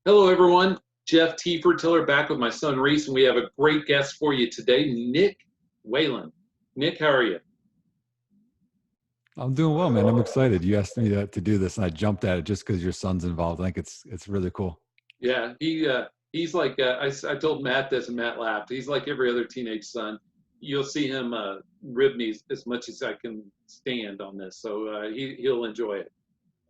Hello, everyone. Jeff Tefertiller back with my son Reese, and we have a great guest for you today, Nick Whalen. Nick, how are you? I'm doing well, man. I'm excited. You asked me to do this, and I jumped at it just because your son's involved. I think it's really cool. Yeah, he's like I told Matt this, and Matt laughed. He's like every other teenage son. You'll see him rib me as much as I can stand on this, so he'll enjoy it.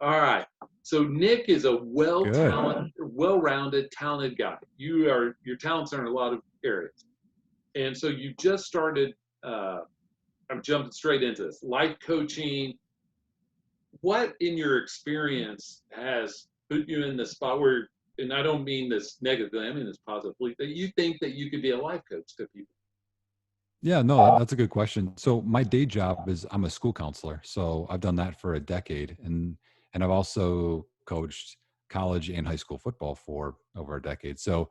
All right. So Nick is a Good. well-rounded, talented guy. Your talents are in a lot of areas, and so you just started. I'm jumping straight into this. Life coaching. What in your experience has put you in the spot where, and I don't mean this negatively, I mean this positively, that you think that you could be a life coach to people? Yeah, no, that's a good question. So my day job is I'm a school counselor. So I've done that for a decade, and I've also coached college and high school football for over a decade. So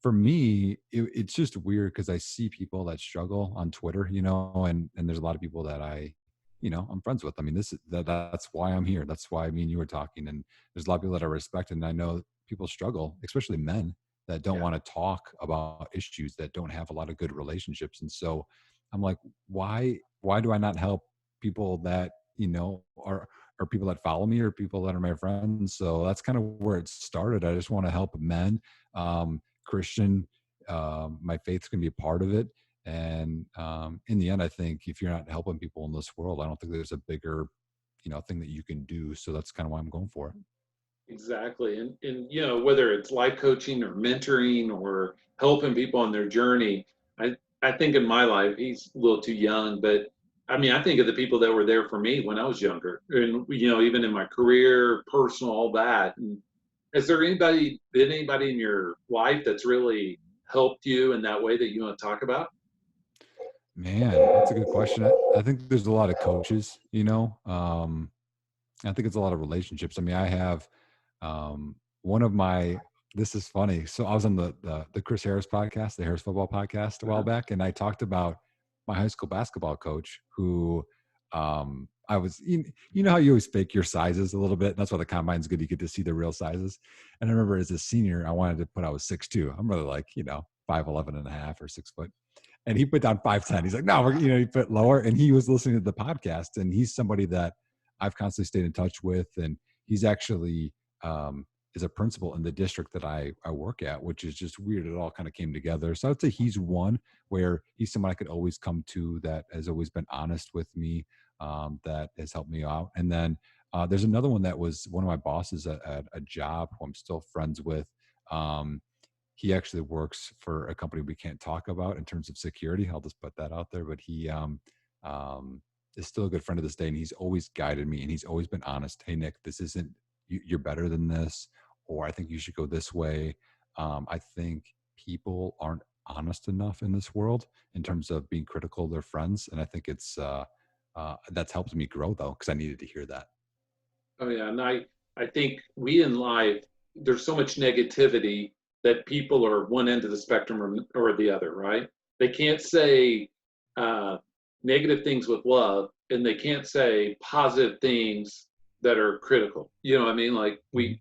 for me, it's just weird because I see people that struggle on Twitter, and there's a lot of people that I'm friends with. I mean, that's why I'm here. That's why me and you were talking. And there's a lot of people that I respect, and I know people struggle, especially men that don't Yeah. want to talk about issues, that don't have a lot of good relationships. And so I'm like, why do I not help people that, are people that follow me or people that are my friends? So that's kind of where it started. I just want to help men. Christian, my faith's gonna be a part of it. And in the end, I think if you're not helping people in this world, I don't think there's a bigger, thing that you can do. So that's kind of why I'm going for it. Exactly. And whether it's life coaching or mentoring or helping people on their journey, I think in my life, he's a little too young, but I mean, I think of the people that were there for me when I was younger and, even in my career, personal, all that. And has there been anybody in your life that's really helped you in that way that you want to talk about? Man, that's a good question. I think there's a lot of coaches, I think it's a lot of relationships. I mean, I have one of my. This is funny. So I was on the Chris Harris podcast, the Harris Football podcast, a while Uh-huh. back, and I talked about my high school basketball coach, who I was. You know how you always fake your sizes a little bit. That's why the combine's good. You get to see the real sizes. And I remember as a senior, I wanted to put I was 6'2". I'm really like 5'11" and a half or 6 foot. And he put down 5'10". He's like, no, he put lower. And he was listening to the podcast, and he's somebody that I've constantly stayed in touch with, and he's actually is a principal in the district that I work at, which is just weird. It all kind of came together. So I'd say he's one where he's someone I could always come to that has always been honest with me, that has helped me out. And then there's another one that was one of my bosses at a job who I'm still friends with. He actually works for a company we can't talk about in terms of security. I'll just put that out there. But he is still a good friend to this day, and he's always guided me, and he's always been honest. Hey, Nick, this isn't you're better than this, or I think you should go this way. I think people aren't honest enough in this world in terms of being critical of their friends, and I think it's that's helped me grow though, because I needed to hear that. Oh yeah, and I think we in life there's so much negativity that people are one end of the spectrum or the other, right? They can't say uh, negative things with love, and they can't say positive things that are critical. You know what I mean? Mhm.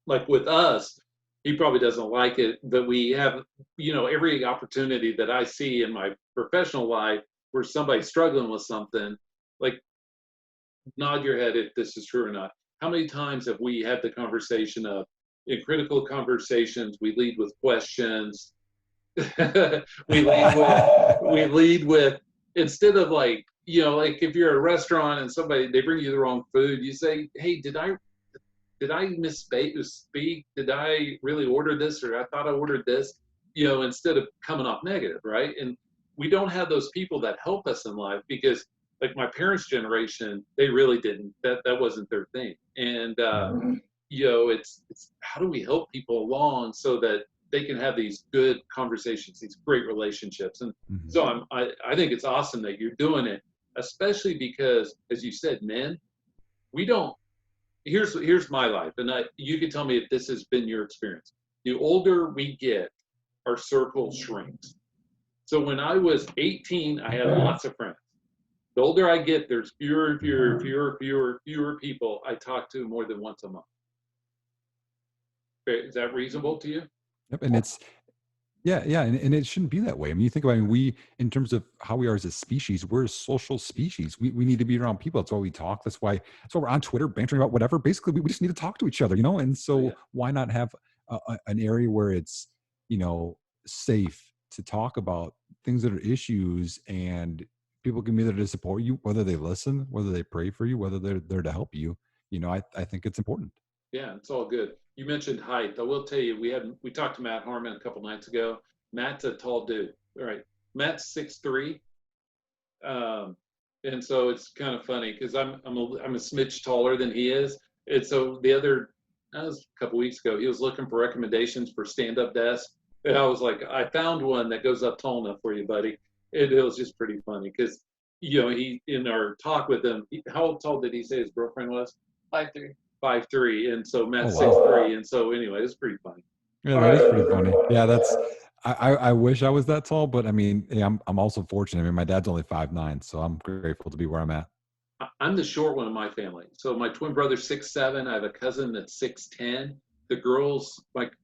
Like with us, he probably doesn't like it, but we have every opportunity that I see in my professional life where somebody's struggling with something, like nod your head if this is true or not. How many times have we had the conversation of in critical conversations we lead with questions? we lead with instead of like if you're at a restaurant and somebody they bring you the wrong food, you say, hey, did I misspeak? Did I really order this, or I thought I ordered this? Instead of coming off negative, right? And we don't have those people that help us in life because, like my parents' generation, they really didn't. That wasn't their thing. And Mhm. it's how do we help people along so that they can have these good conversations, these great relationships. And Mhm. so I think it's awesome that you're doing it, especially because, as you said, men, we don't here's my life, and you can tell me if this has been your experience. The older we get, our circle shrinks. So when I was 18, I had lots of friends. The older I get, there's fewer and fewer, fewer, fewer, fewer people I talk to more than once a month. Is that reasonable to you? Yep. And it's, yeah, and it shouldn't be that way. I mean, you think about it, we, in terms of how we are as a species, we're a social species. We need to be around people. That's why we talk. That's why we're on Twitter bantering about whatever. Basically, we just need to talk to each other, And Oh, yeah. so why not have an area where it's, safe to talk about things that are issues, and people can be there to support you, whether they listen, whether they pray for you, whether they're there to help you. I think it's important. Yeah, it's all good. You mentioned height. I will tell you, we talked to Matt Harmon a couple nights ago. Matt's a tall dude. All right. Matt's 6'3". And so it's kind of funny because I'm a smidge taller than he is. And so that was a couple weeks ago, he was looking for recommendations for stand-up desks. And I was like, I found one that goes up tall enough for you, buddy. It was just pretty funny because, he, in our talk with him, how tall did he say his girlfriend was? 5'3". 5'3", and so Oh, Matt's wow. 6'3", and so anyway, it's pretty funny. Yeah, All that is right. pretty funny. Yeah, I wish I was that tall, but I mean, yeah, I'm also fortunate. I mean, my dad's only 5'9", so I'm grateful to be where I'm at. I'm the short one in my family. So my twin brother's 6'7". I have a cousin that's 6'10". My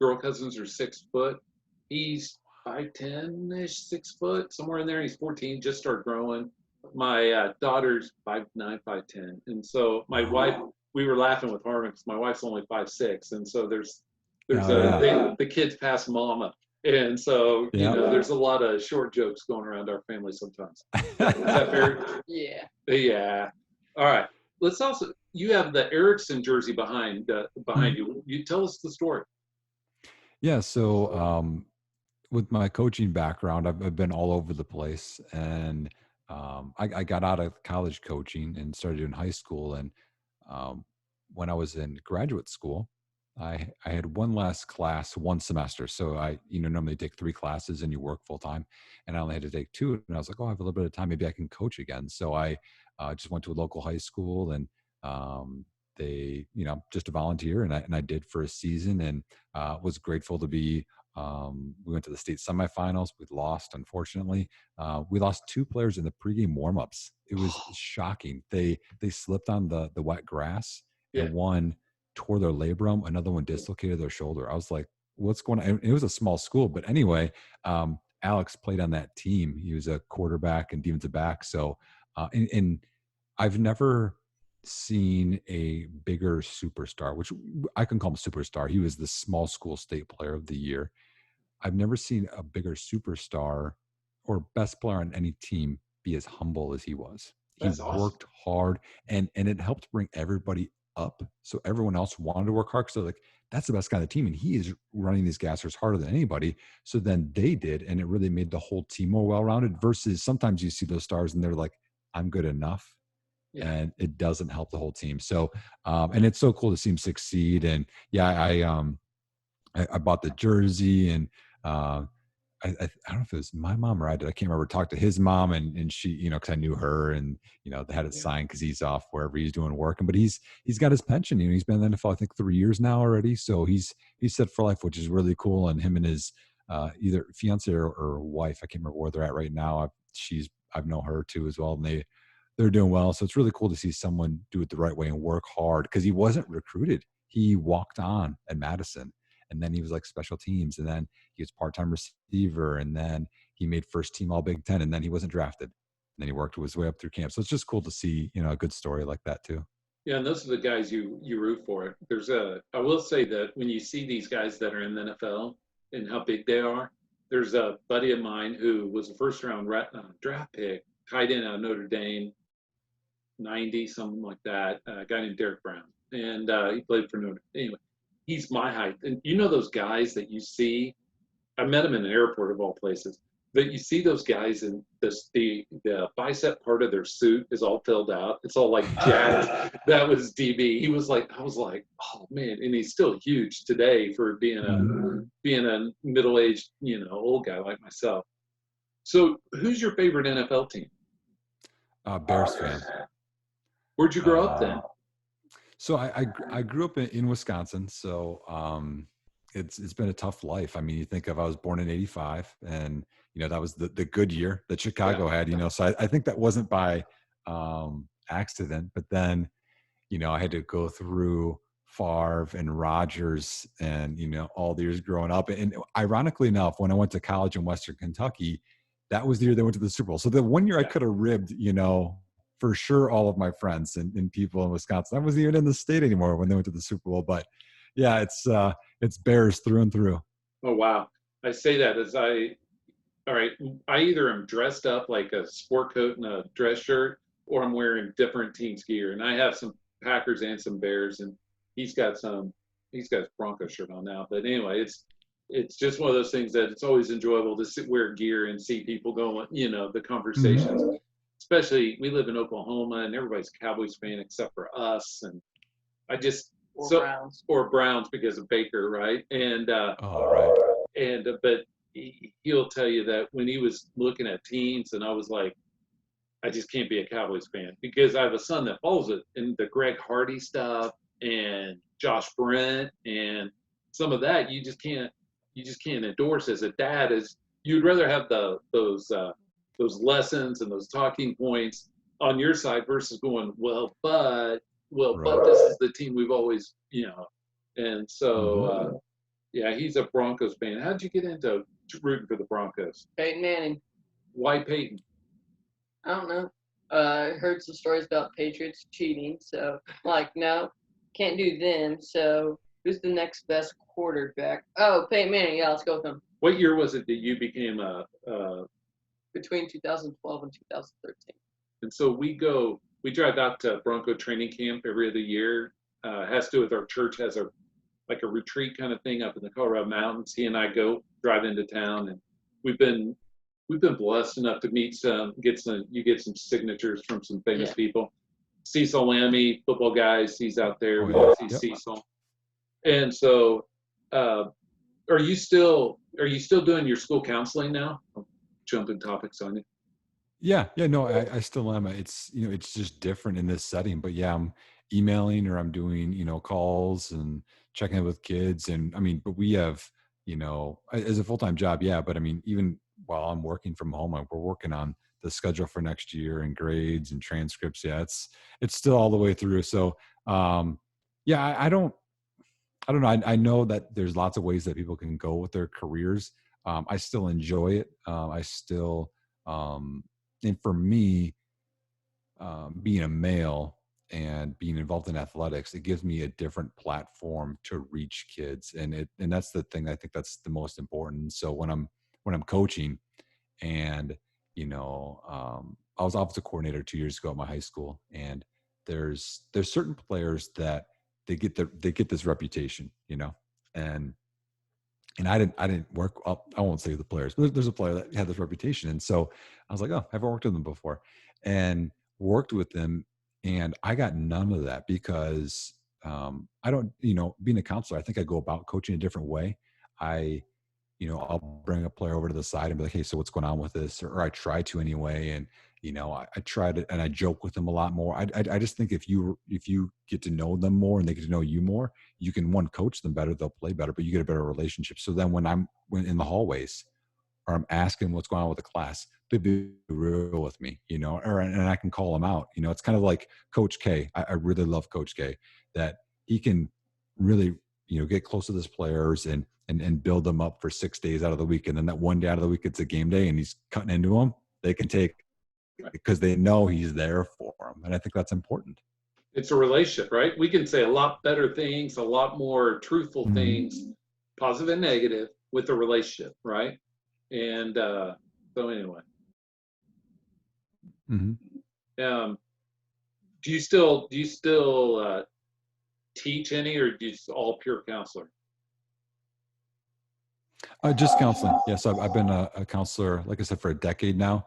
girl cousins are 6 foot. He's 5'10" ish, 6 foot, somewhere in there. He's 14, just started growing. My daughter's 5'9", 5'10", and so my wife. We were laughing with Harmon because my wife's only 5'6", and so there's Oh, yeah. the kids pass mama, and so Yeah. there's a lot of short jokes going around our family sometimes. Is that fair? Yeah. Yeah. All right. You have the Erickson jersey behind you. You tell us the story. Yeah. So, with my coaching background, I've been all over the place, and I got out of college coaching and started in high school. And um, when I was in graduate school, I had one last class, one semester. So I, normally take 3 classes and you work full time, and I only had to take 2. And I was like, oh, I have a little bit of time, maybe I can coach again. So I just went to a local high school, and they, just to volunteer, and I did for a season, and was grateful to be. We went to the state semifinals. We lost, unfortunately. We lost 2 players in the pregame warmups. It was shocking. They slipped on the wet grass, Yeah. and one tore their labrum, another one dislocated their shoulder. I was like, what's going on? And it was a small school, but anyway, Alex played on that team. He was a quarterback and defensive back. So, and I've never seen a bigger superstar, which I can call him a superstar. He was the small school state player of the year. I've never seen a bigger superstar or best player on any team be as humble as he was. He That's awesome. worked hard, and it helped bring everybody up. So everyone else wanted to work hard. So like, that's the best guy on the team, and he is running these gassers harder than anybody. So then they did, and it really made the whole team more well-rounded. Versus sometimes you see those stars and they're like, I'm good enough. Yeah. And it doesn't help the whole team. So, and it's so cool to see him succeed. And yeah, I bought the jersey, and I don't know if it was my mom or I did. I can't remember. Talked to his mom, and she, because I knew her, and they had it signed because he's off wherever he's doing work. But he's got his pension. He's been in the NFL, I think, 3 years now already. So he's set for life, which is really cool. And him and his either fiance or wife, I can't remember where they're at right now. I've known her too as well, and they're doing well. So it's really cool to see someone do it the right way and work hard, because he wasn't recruited. He walked on at Madison, and then he was like special teams, and then he was part-time receiver, and then he made first team all Big Ten, and then he wasn't drafted. And then he worked his way up through camp. So it's just cool to see, a good story like that too. Yeah, and those are the guys you root for. I will say that when you see these guys that are in the NFL and how big they are, there's a buddy of mine who was a first-round draft pick, tight end out of Notre Dame, 90, something like that. A guy named Derek Brown, and he played for Notre. Anyway, he's my height, and those guys that you see. I met him in an airport of all places. But you see those guys, and the bicep part of their suit is all filled out. It's all like jacked. That was DB. I was like, oh man, and he's still huge today for being a middle-aged, old guy like myself. So, who's your favorite NFL team? Bears fan. Where'd you grow up then? So I grew up in Wisconsin. So it's been a tough life. I mean, you think of, I was born in 85, and that was the good year that Chicago had. So I think that wasn't by accident. But then I had to go through Favre and Rodgers and, all the years growing up. And ironically enough, when I went to college in Western Kentucky, that was the year they went to the Super Bowl. So the one year I could have ribbed, for sure all of my friends and people in Wisconsin. I wasn't even in the state anymore when they went to the Super Bowl. But yeah, it's Bears through and through. Oh, wow. I say that as all right, I either am dressed up like a sport coat and a dress shirt, or I'm wearing different teams gear. And I have some Packers and some Bears, and he's got his Broncos shirt on now. But anyway, it's just one of those things that it's always enjoyable to wear gear and see people going, the conversations. Mm-hmm. Especially, we live in Oklahoma, and everybody's a Cowboys fan except for us. And I just Browns because of Baker, right? And but he'll tell you that when he was looking at teams, and I was like, I just can't be a Cowboys fan because I have a son that follows it, and the Greg Hardy stuff and Josh Brent and some of that you just can't endorse as a dad. As you'd rather have those lessons and those talking points on your side versus going, but this is the team we've always, and so yeah, he's a Broncos fan. How'd you get into rooting for the Broncos? Peyton Manning. Why Peyton? I don't know. I heard some stories about Patriots cheating, so no, can't do them. So who's the next best quarterback? Oh, Peyton Manning. Yeah, let's go with him. What year was it that you became between 2012 and 2013? And so we drive out to Bronco training camp every other year. It has to do with our church has a retreat kind of thing up in the Colorado Mountains. He and I drive into town, and we've been blessed enough to meet get some signatures from some famous people. Cecil Lammey, football guys, he's out there. We see Cecil. And so, are you still doing your school counseling now? I'm jumping topics on you. Yeah, no, I still am. It's it's just different in this setting, but yeah, I'm emailing or I'm doing calls and checking in with kids, and I mean, but we have as a full-time job, yeah, but I mean, even while I'm working from home, we're working on the schedule for next year and grades and transcripts. Yeah, it's still all the way through. So yeah, I don't know. I know that there's lots of ways that people can go with their careers. I still enjoy it. I still and for me, being a male and being involved in athletics, it gives me a different platform to reach kids. And that's the thing. I think that's the most important. So when I'm coaching and, I was offensive coordinator 2 years ago at my high school, and there's certain players that they get this reputation, and I didn't work up. I won't say the players, but there's a player that had this reputation. And so I was like, oh, I've worked with them before and worked with them. And I got none of that because I don't, being a counselor, I think I go about coaching a different way. I'll bring a player over to the side and be like, hey, so what's going on with this? Or I try to anyway. And, I try to, and I joke with them a lot more. I just think if you get to know them more and they get to know you more, you can coach them better, they'll play better, but you get a better relationship. So then when in the hallways or I'm asking what's going on with the class, they'll be real with me, and I can call them out. It's kind of like Coach K. I really love Coach K, that he can really, get close to his players and build them up for 6 days out of the week. And then that one day out of the week, it's a game day and he's cutting into them. They can take because they know he's there for them. And I think that's important. It's a relationship, right? We can say a lot better things, a lot more truthful things, positive and negative, with a relationship, right? And so anyway. Do you still teach any, or do you all pure counselor? Just counseling. Yes, I've been a counselor, like I said, for a decade now.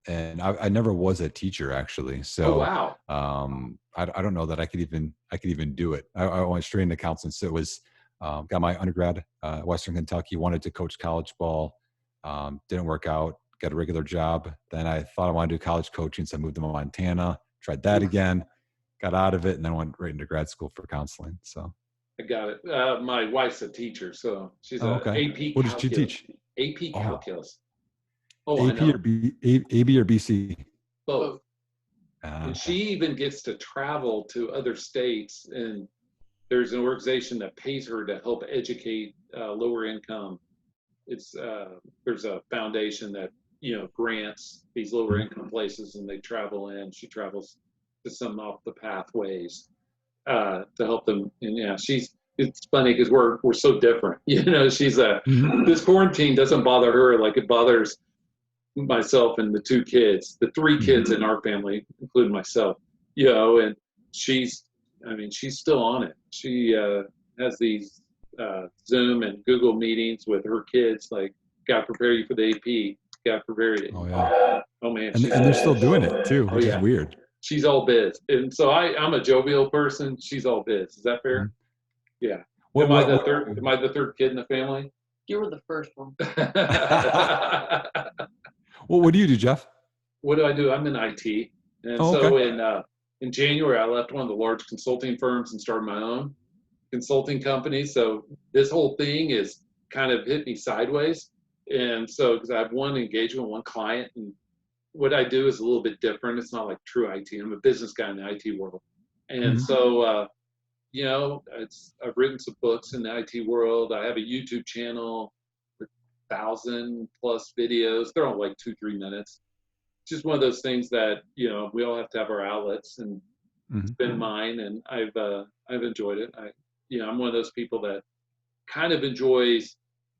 And I never was a teacher actually. So wow. I don't know that I could even do it. I went straight into counseling. So it was got my undergrad at Western Kentucky, wanted to coach college ball. Didn't work out, got a regular job. Then I thought I wanted to do college coaching. So I moved to Montana, tried that again, got out of it, and then went right into grad school for counseling. So I got it. My wife's a teacher, so she's okay. AP. What did she teach? AP calculus. AP or AB or BC? Both. And she even gets to travel to other states and there's an organization that pays her to help educate lower income. It's there's a foundation that grants these lower income places, and they travel in. She travels to some off the pathways to help them. And yeah, it's funny because we're so different. She's this quarantine doesn't bother her like it bothers myself and the two kids, the three kids in our family, including myself. And she's still on it. She has these Zoom and Google meetings with her kids, like, got to prepare you for the AP, got to prepare you. Oh yeah. Oh man. And they're still doing it too, which is weird. She's all biz. And so I'm a jovial person. She's all biz. Is that fair? Yeah. Am I the third kid in the family? You were the first one. Well, what do you do, Jeff? What do I do? I'm in IT. And in January, I left one of the large consulting firms and started my own consulting company. So this whole thing is kind of hit me sideways. And so, because I have one engagement, one client, and what I do is a little bit different. It's not like true IT. I'm a business guy in the IT world. And so, I've written some books in the IT world. I have a YouTube channel with 1,000+ videos. They're all like 2-3 minutes. It's just one of those things that, we all have to have our outlets, and it's been mine, and I've enjoyed it. I'm one of those people that kind of enjoys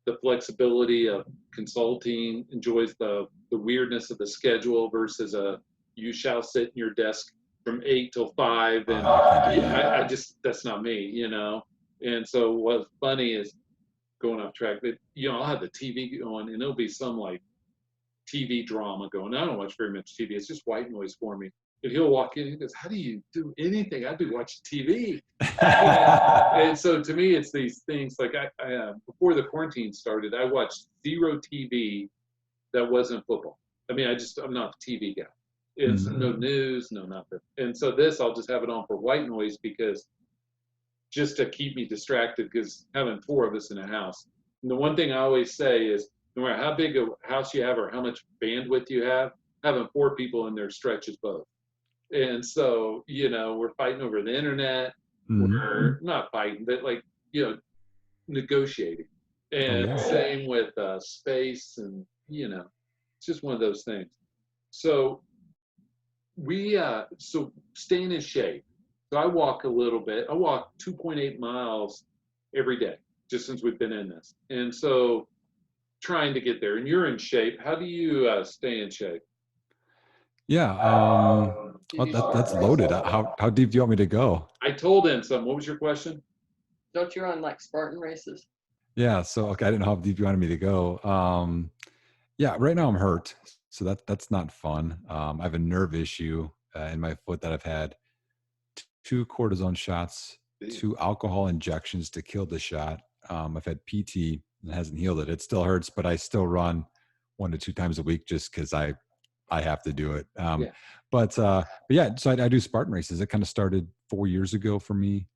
the flexibility of consulting, enjoys the weirdness of the schedule versus you shall sit in your desk from 8 till 5, and I just, that's not me, And so what's funny is, going off track, but I'll have the TV on, and it'll be some like TV drama going. I don't watch very much TV. It's just white noise for me. And he'll walk in and he goes, "How do you do anything? I'd be watching TV." And so to me, it's these things like I before the quarantine started, I watched zero TV that wasn't football. I mean, I'm not a TV guy. It's no news, no nothing. And so I'll just have it on for white noise, because just to keep me distracted, because having 4 of us in a house. And the one thing I always say is, no matter how big a house you have or how much bandwidth you have, having 4 people in there stretches both. And so, we're fighting over the internet. We're not fighting, but negotiating. And same with space, and, it's just one of those things. So staying in shape. So I walk a little bit. I walk 2.8 miles every day, just since we've been in this. And so trying to get there. And you're in shape. How do you stay in shape? Yeah. Well, that's loaded. How deep do you want me to go? I told him some. What was your question? Don't you run like Spartan races? Yeah. So, okay. I didn't know how deep you wanted me to go. Yeah, right now I'm hurt. So that's not fun. I have a nerve issue in my foot that I've had 2 cortisone shots, 2 alcohol injections to kill the shot. I've had PT, and it hasn't healed it. It still hurts, but I still run 1 to 2 times a week just because I have to do it. But yeah, so I do Spartan races. It kind of started 4 years ago for me.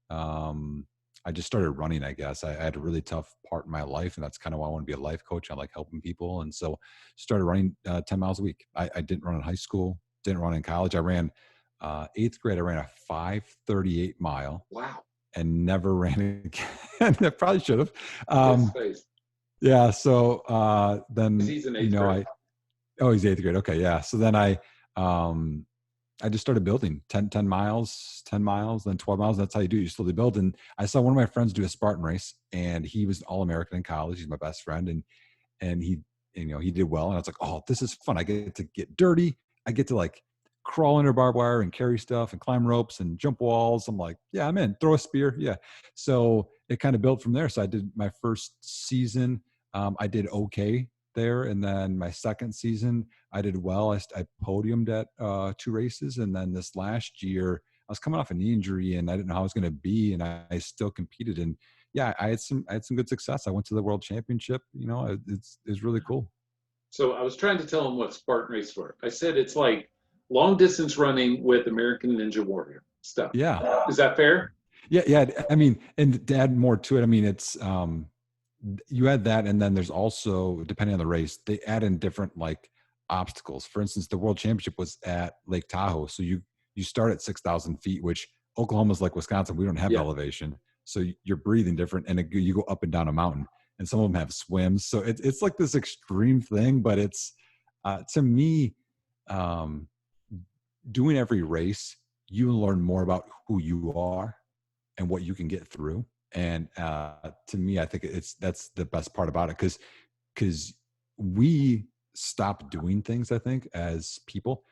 I just started running, I guess. I had a really tough part in my life, and that's kind of why I want to be a life coach. I like helping people. And so started running 10 miles a week. I didn't run in high school, didn't run in college. I ran 8th grade. I ran a 5:38 mile. Wow. And never ran again. I probably should have. Yeah. So then, he's in 8th grade. He's 8th grade. Okay. Yeah. So then I just started building 10 miles, then 12 miles. That's how you do it. You slowly build. And I saw one of my friends do a Spartan race, and he was an All-American in college. He's my best friend. And he did well. And I was like, oh, this is fun. I get to get dirty. I get to crawl under barbed wire and carry stuff and climb ropes and jump walls. I'm like, yeah, I'm in. Throw a spear. Yeah. So it kind of built from there. So I did my first season. I did okay there. And then my second season, I did well. I podiumed at 2 races. And then this last year, I was coming off a knee injury, and I didn't know how I was going to be. And I still competed. And yeah, I had some good success. I went to the world championship. It's really cool. So I was trying to tell him what Spartan races were. I said it's like long distance running with American Ninja Warrior stuff. Yeah. Is that fair? Yeah. I mean, and to add more to it, I mean, it's, you add that, and then there's also, depending on the race, they add in different obstacles. For instance, the world championship was at Lake Tahoe. So you start at 6,000 feet, which Oklahoma's like Wisconsin. We don't have elevation. So you're breathing different, and you go up and down a mountain. And some of them have swims. So it's like this extreme thing, but it's to me, um, doing every race, you learn more about who you are and what you can get through. And to me, I think that's the best part about it, because we stop doing things, I think, as people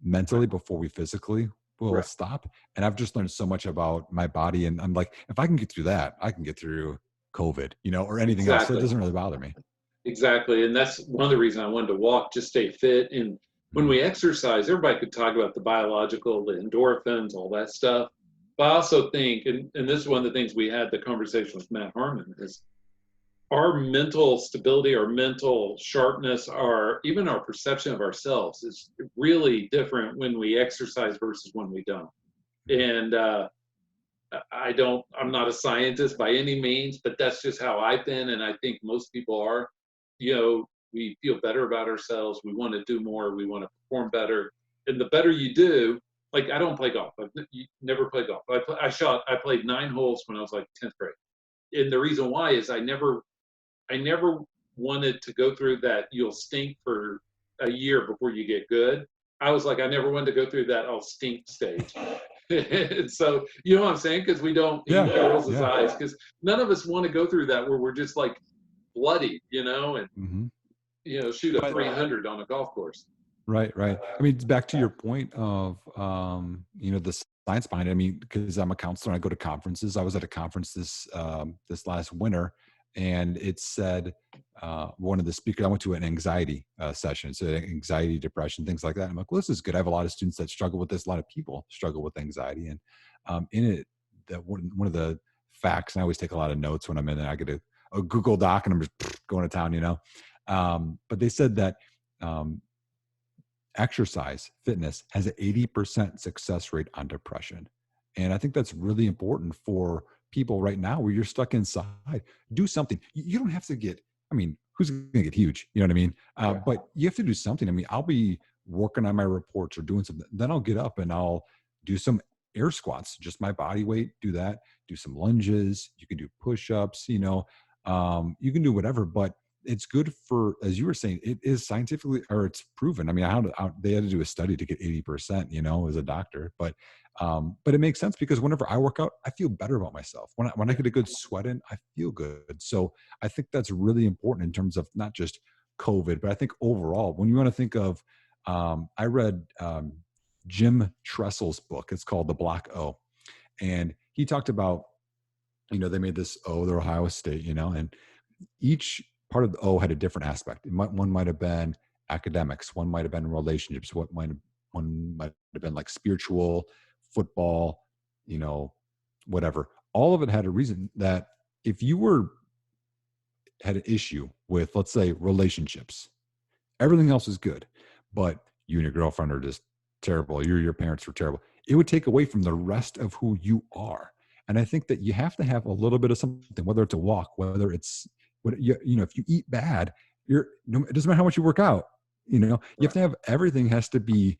mentally before we physically will Right. stop. And I've just learned so much about my body, and I'm like, if I can get through that, I can get through COVID, or anything else. So it Exactly. doesn't really bother me. Exactly. And that's one of the reasons I wanted to walk, just stay fit. And when Mhm. we exercise, everybody could talk about the biological, the endorphins, all that stuff. But I also think, and this is one of the things we had the conversation with Matt Harmon, is our mental stability, our mental sharpness, even our perception of ourselves is really different when we exercise versus when we don't. And I'm not a scientist by any means, but that's just how I've been. And I think most people are. We feel better about ourselves. We want to do more. We want to perform better. And the better you do, like I don't play golf. I've never played golf. I played 9 holes when I was like 10th grade. And the reason why is I never wanted to go through that you'll stink for a year before you get good. I was like, I never wanted to go through that I'll stink stage. And so, you know what I'm saying? Because he Yeah. rolls his Yeah. eyes, because none of us want to go through that where we're just like bloody, and, Hmm. shoot a But 300 on a golf course. right. I mean, back to your point of, the science behind it. I mean, because I'm a counselor and I go to conferences. I was at a conference this last winter, and it said, one of the speakers, I went to an anxiety session. So anxiety, depression, things like that. I'm like, well, this is good. I have a lot of students that struggle with this. A lot of people struggle with anxiety. And in it, that one of the facts, and I always take a lot of notes when I'm in there. I get a Google Doc and I'm just going to town, but they said that, exercise, fitness has an 80% success rate on depression. And I think that's really important for people right now where you're stuck inside. Do something. You don't have to I mean, who's going to get huge? You know what I mean? Right. But you have to do something. I mean, I'll be working on my reports or doing something. Then I'll get up and I'll do some air squats, just my body weight, do that, do some lunges. You can do push-ups, you can do whatever, but it's good for, as you were saying, it is scientifically, or it's proven. I mean, they had to do a study to get 80%, as a doctor, but it makes sense because whenever I work out, I feel better about myself. When I get a good sweat in, I feel good. So I think that's really important in terms of not just COVID, but I think overall, when you want to think of, I read Jim Tressel's book. It's called The Block O, and he talked about, they made this O, they're Ohio State, and each part of the O had a different aspect. One might have been academics, one might have been relationships, one might have been like spiritual, football, whatever. All of it had a reason that if you had an issue with, let's say, relationships, everything else is good, but you and your girlfriend are just terrible. Your parents were terrible. It would take away from the rest of who you are. And I think that you have to have a little bit of something, whether it's a walk, whether it's if you eat bad, it doesn't matter how much you work out, you have to have, everything has to be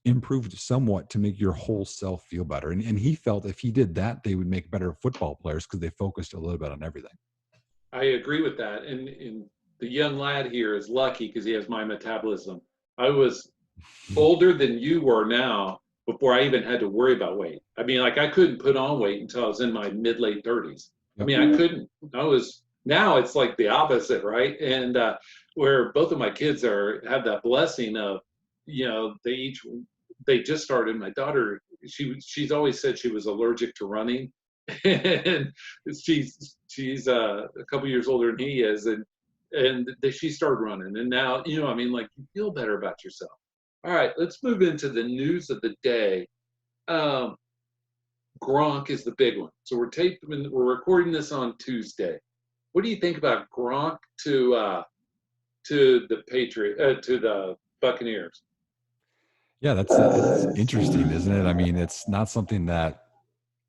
improved somewhat to make your whole self feel better. And he felt if he did that, they would make better football players because they focused a little bit on everything. I agree with that. And the young lad here is lucky because he has my metabolism. I was older than you were now before I even had to worry about weight. I mean, like I couldn't put on weight until I was in my mid late 30s. I Yep. mean, I couldn't. Now it's like the opposite, right? And where both of my kids have that blessing of, they just started. My daughter, she's always said she was allergic to running, and she's a couple years older than he is, and she started running, and now I mean, like you feel better about yourself. All right, let's move into the news of the day. Um, Gronk is the big one. So we're recording this on Tuesday. What do you think about Gronk to the Buccaneers? Yeah, it's interesting, isn't it? I mean, it's not something that,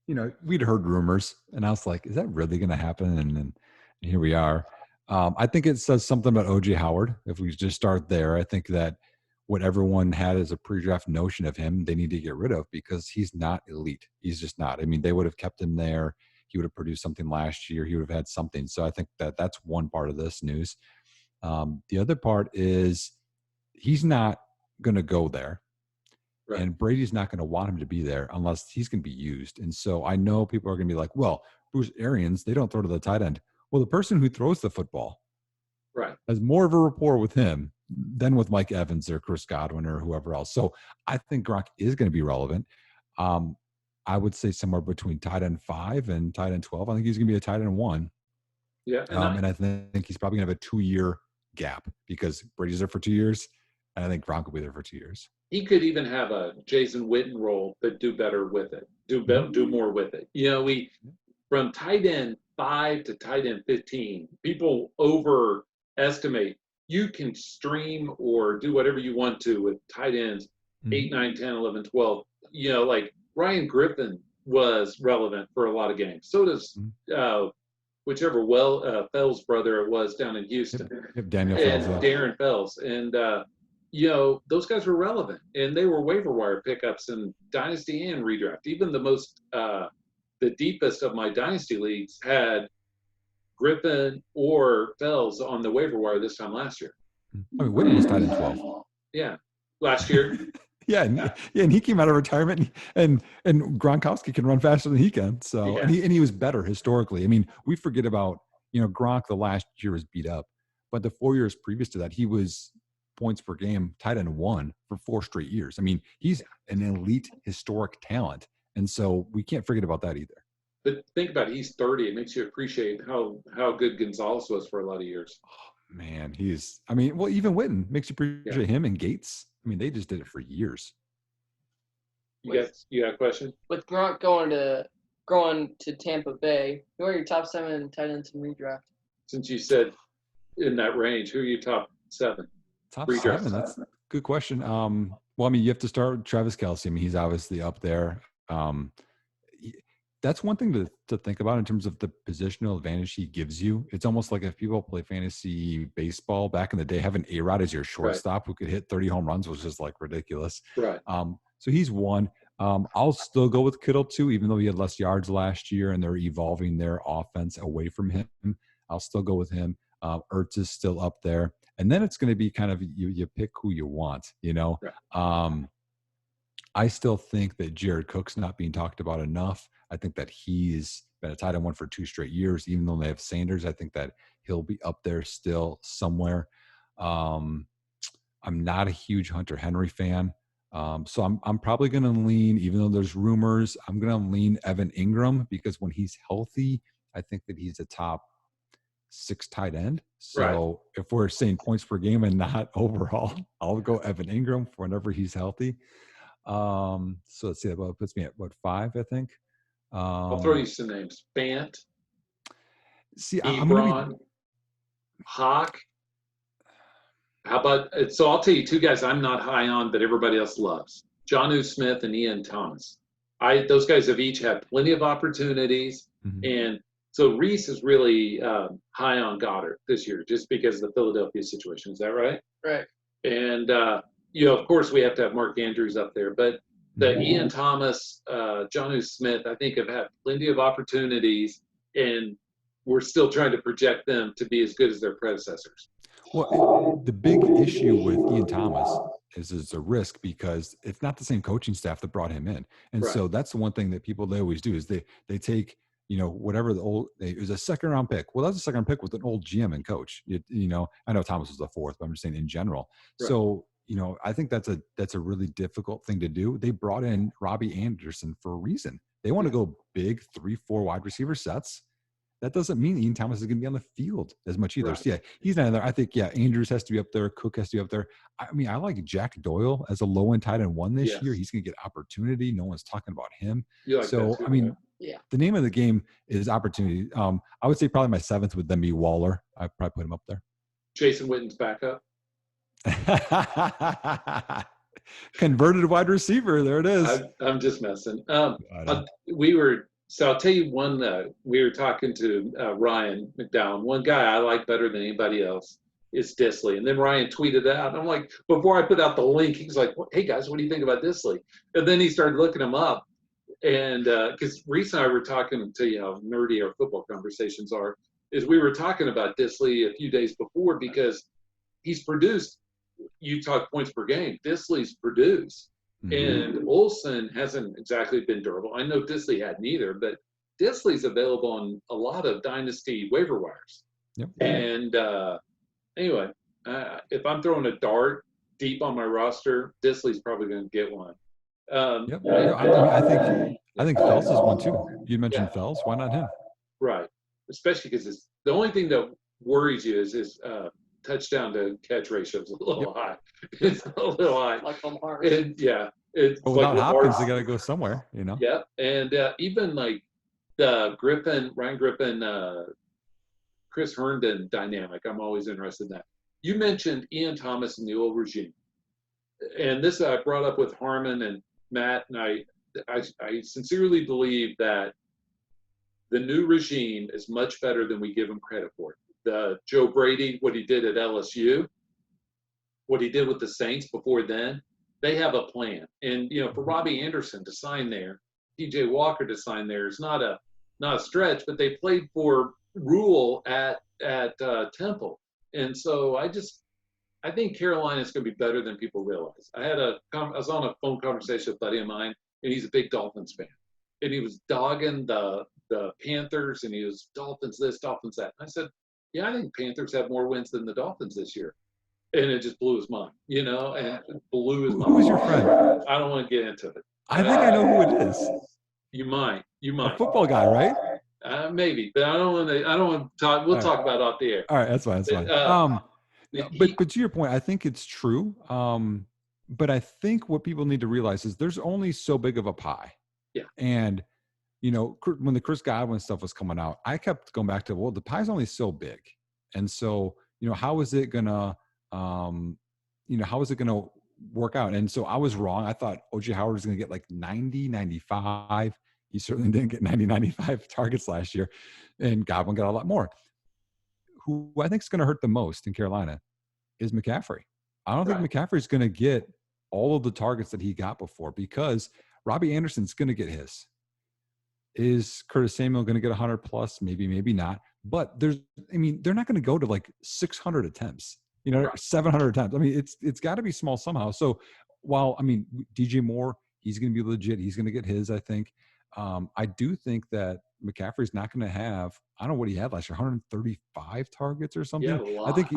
we'd heard rumors, and I was like, is that really going to happen? And here we are. I think it says something about OJ Howard. If we just start there, I think that what everyone had as a pre-draft notion of him, they need to get rid of because he's not elite. He's just not. I mean, they would have kept him there. he would have produced something last year. He would have had something. So I think that's one part of this news. The other part is he's not going to go there. Right. And Brady's not going to want him to be there unless he's going to be used. And so I know people are going to be like, well, Bruce Arians, they don't throw to the tight end. Well, the person who throws the football has more of a rapport with him than with Mike Evans or Chris Godwin or whoever else. So I think Gronk is going to be relevant. I would say somewhere between tight end 5 and tight end 12. I think he's going to be a tight end 1. Yeah. And I think he's probably going to have a 2-year gap because Brady's there for 2 years. And I think Gronk will be there for 2 years. He could even have a Jason Witten role, but do better with it. Do more with it. You know, from tight end 5 to tight end 15, people overestimate. You can stream or do whatever you want to with tight ends 8, 9, 10, 11, 12. You know, like Ryan Griffin was relevant for a lot of games. So does whichever Fells brother it was down in Houston. Daniel Fells. Darren Fells. And you know, those guys were relevant, and they were waiver wire pickups in dynasty and redraft. Even the deepest of my dynasty leagues had Griffin or Fells on the waiver wire this time last year. I mean, Witten was tight end 12. Yeah, last year. And he came out of retirement, and Gronkowski can run faster than he can. So, and he was better historically. I mean, we forget about, you know, Gronk the last year was beat up, but the 4 years previous to that, he was points per game tight end 1 for 4 straight years. I mean, he's an elite historic talent. And so we can't forget about that either. But think about it, he's 30. It makes you appreciate how good Gonzalez was for a lot of years. Oh, man, even Witten makes you appreciate him and Gates. I mean, they just did it for years. You got a question? With Gronk going to Tampa Bay, who are your top 7 tight ends in redraft? Since you said in that range, who are your top 7? Top 7, that's a good question. Well, I mean, you have to start with Travis Kelce. I mean, he's obviously up there. That's one thing to think about in terms of the positional advantage he gives you. It's almost like if people play fantasy baseball back in the day, having A-Rod as your shortstop who could hit 30 home runs was just like ridiculous. Right. So he's one. I'll still go with Kittle too, even though he had less yards last year and they're evolving their offense away from him. I'll still go with him. Ertz is still up there. And then it's going to be kind of you pick who you want, you know. Right. I still think that Jared Cook's not being talked about enough. I think that he's been a tight end 1 for 2 straight years. Even though they have Sanders, I think that he'll be up there still somewhere. I'm not a huge Hunter Henry fan. So I'm probably going to lean, even though there's rumors, I'm going to lean Evan Ingram because when he's healthy, I think that he's a top 6 tight end. So if we're saying points per game and not overall, I'll go Evan Ingram for whenever he's healthy. So let's see, that puts me at 5, I think. I'll throw you some names. Fant. See, Ebron, Hawk. How about, so I'll tell you 2 guys I'm not high on, but everybody else loves. Jonnu Smith and Ian Thomas. Those guys have each had plenty of opportunities. And so Reese is really high on Goddard this year just because of the Philadelphia situation. Is that right? Right. And, you know, of course, we have to have Mark Andrews up there. But the Ian Thomas, Jonnu Smith, I think have had plenty of opportunities. And we're still trying to project them to be as good as their predecessors. Well, the big issue with Ian Thomas is it's a risk because it's not the same coaching staff that brought him in. And so that's the one thing that they always do is they take, you know, whatever it was a 2nd round pick. Well, that's a 2nd round pick with an old GM and coach. You know, I know Thomas was the 4th, but I'm just saying in general. Right. So, you know, I think that's a really difficult thing to do. They brought in Robbie Anderson for a reason. They want to go big 3-4 wide receiver sets. That doesn't mean Ian Thomas is going to be on the field as much either. Right. So, he's not in there. I think, Andrews has to be up there. Cook has to be up there. I mean, I like Jack Doyle as a low-end tight end 1 this year. He's going to get opportunity. No one's talking about him. Like so, I mean, the name of the game is opportunity. I would say probably my 7th would then be Waller. I'd probably put him up there. Jason Witten's backup. Converted wide receiver. There it is. I'm just messing. So I'll tell you one, we were talking to Ryan McDowell. One guy I like better than anybody else is Disley. And then Ryan tweeted out. And I'm like, before I put out the link, he's like, hey, guys, what do you think about Disley? And then he started looking him up. And because recently we were talking, to tell you how nerdy our football conversations are, is we were talking about Disley a few days before because he's produced, you talk points per game, Disley's produced. Mm-hmm. And Olsen hasn't exactly been durable. I know Disley had neither, but Disley's available on a lot of dynasty waiver wires. Yep. And anyway, if I'm throwing a dart deep on my roster, Disley's probably going to get one. Yep. No, I mean, I think Fells is one too. You mentioned Yeah. Fells. Why not him? Right. Especially because it's the only thing that worries you is his touchdown to catch ratio is a little high. It's a little high. Like Lamar. And yeah, it's Well, like without Hopkins, Lamar's. they got to go somewhere, you know? Yeah. And even like the Ryan Griffin, Chris Herndon dynamic, I'm always interested in that. You mentioned Ian Thomas and the old regime. And this I brought up with Harmon and Matt, and I sincerely believe that the new regime is much better than we give him credit for. The Joe Brady, what he did at LSU, what he did with the Saints before then, they have a plan. And for Robbie Anderson to sign there, TJ Walker to sign there is not a stretch, but they played for Rule at Temple, and so I think Carolina is going to be better than people realize. I was on a phone conversation with a buddy of mine, and he's a big Dolphins fan, and he was dogging the Panthers, and he was Dolphins this, Dolphins that. I said, yeah, I think Panthers have more wins than the Dolphins this year, and it just blew his mind, and it blew his mind. Who's your friend? I don't want to get into it. I think I know who it is. You might. A football guy, right? Maybe, but I don't want to talk. We'll talk about it off the air. All right, that's fine. That's fine. But to your point, I think it's true. But I think what people need to realize is there's only so big of a pie. Yeah. And when the Chris Godwin stuff was coming out, I kept going back to, well, the pie's only so big, and so how is it gonna, how is it gonna work out? And so I was wrong. I thought O.J. Howard was gonna get like 90, 95. He certainly didn't get 90, 95 targets last year, and Godwin got a lot more. Who I think is going to hurt the most in Carolina is McCaffrey. I don't think McCaffrey's going to get all of the targets that he got before, because Robbie Anderson's going to get his. Is Curtis Samuel going to get 100 plus? Maybe, maybe not. But they're not going to go to like 600 attempts, 700 attempts. I mean, it's got to be small somehow. So while, DJ Moore, he's going to be legit. He's going to get his, I think. I do think that McCaffrey's not going to have, I don't know what he had last year, 135 targets or something. Yeah, I think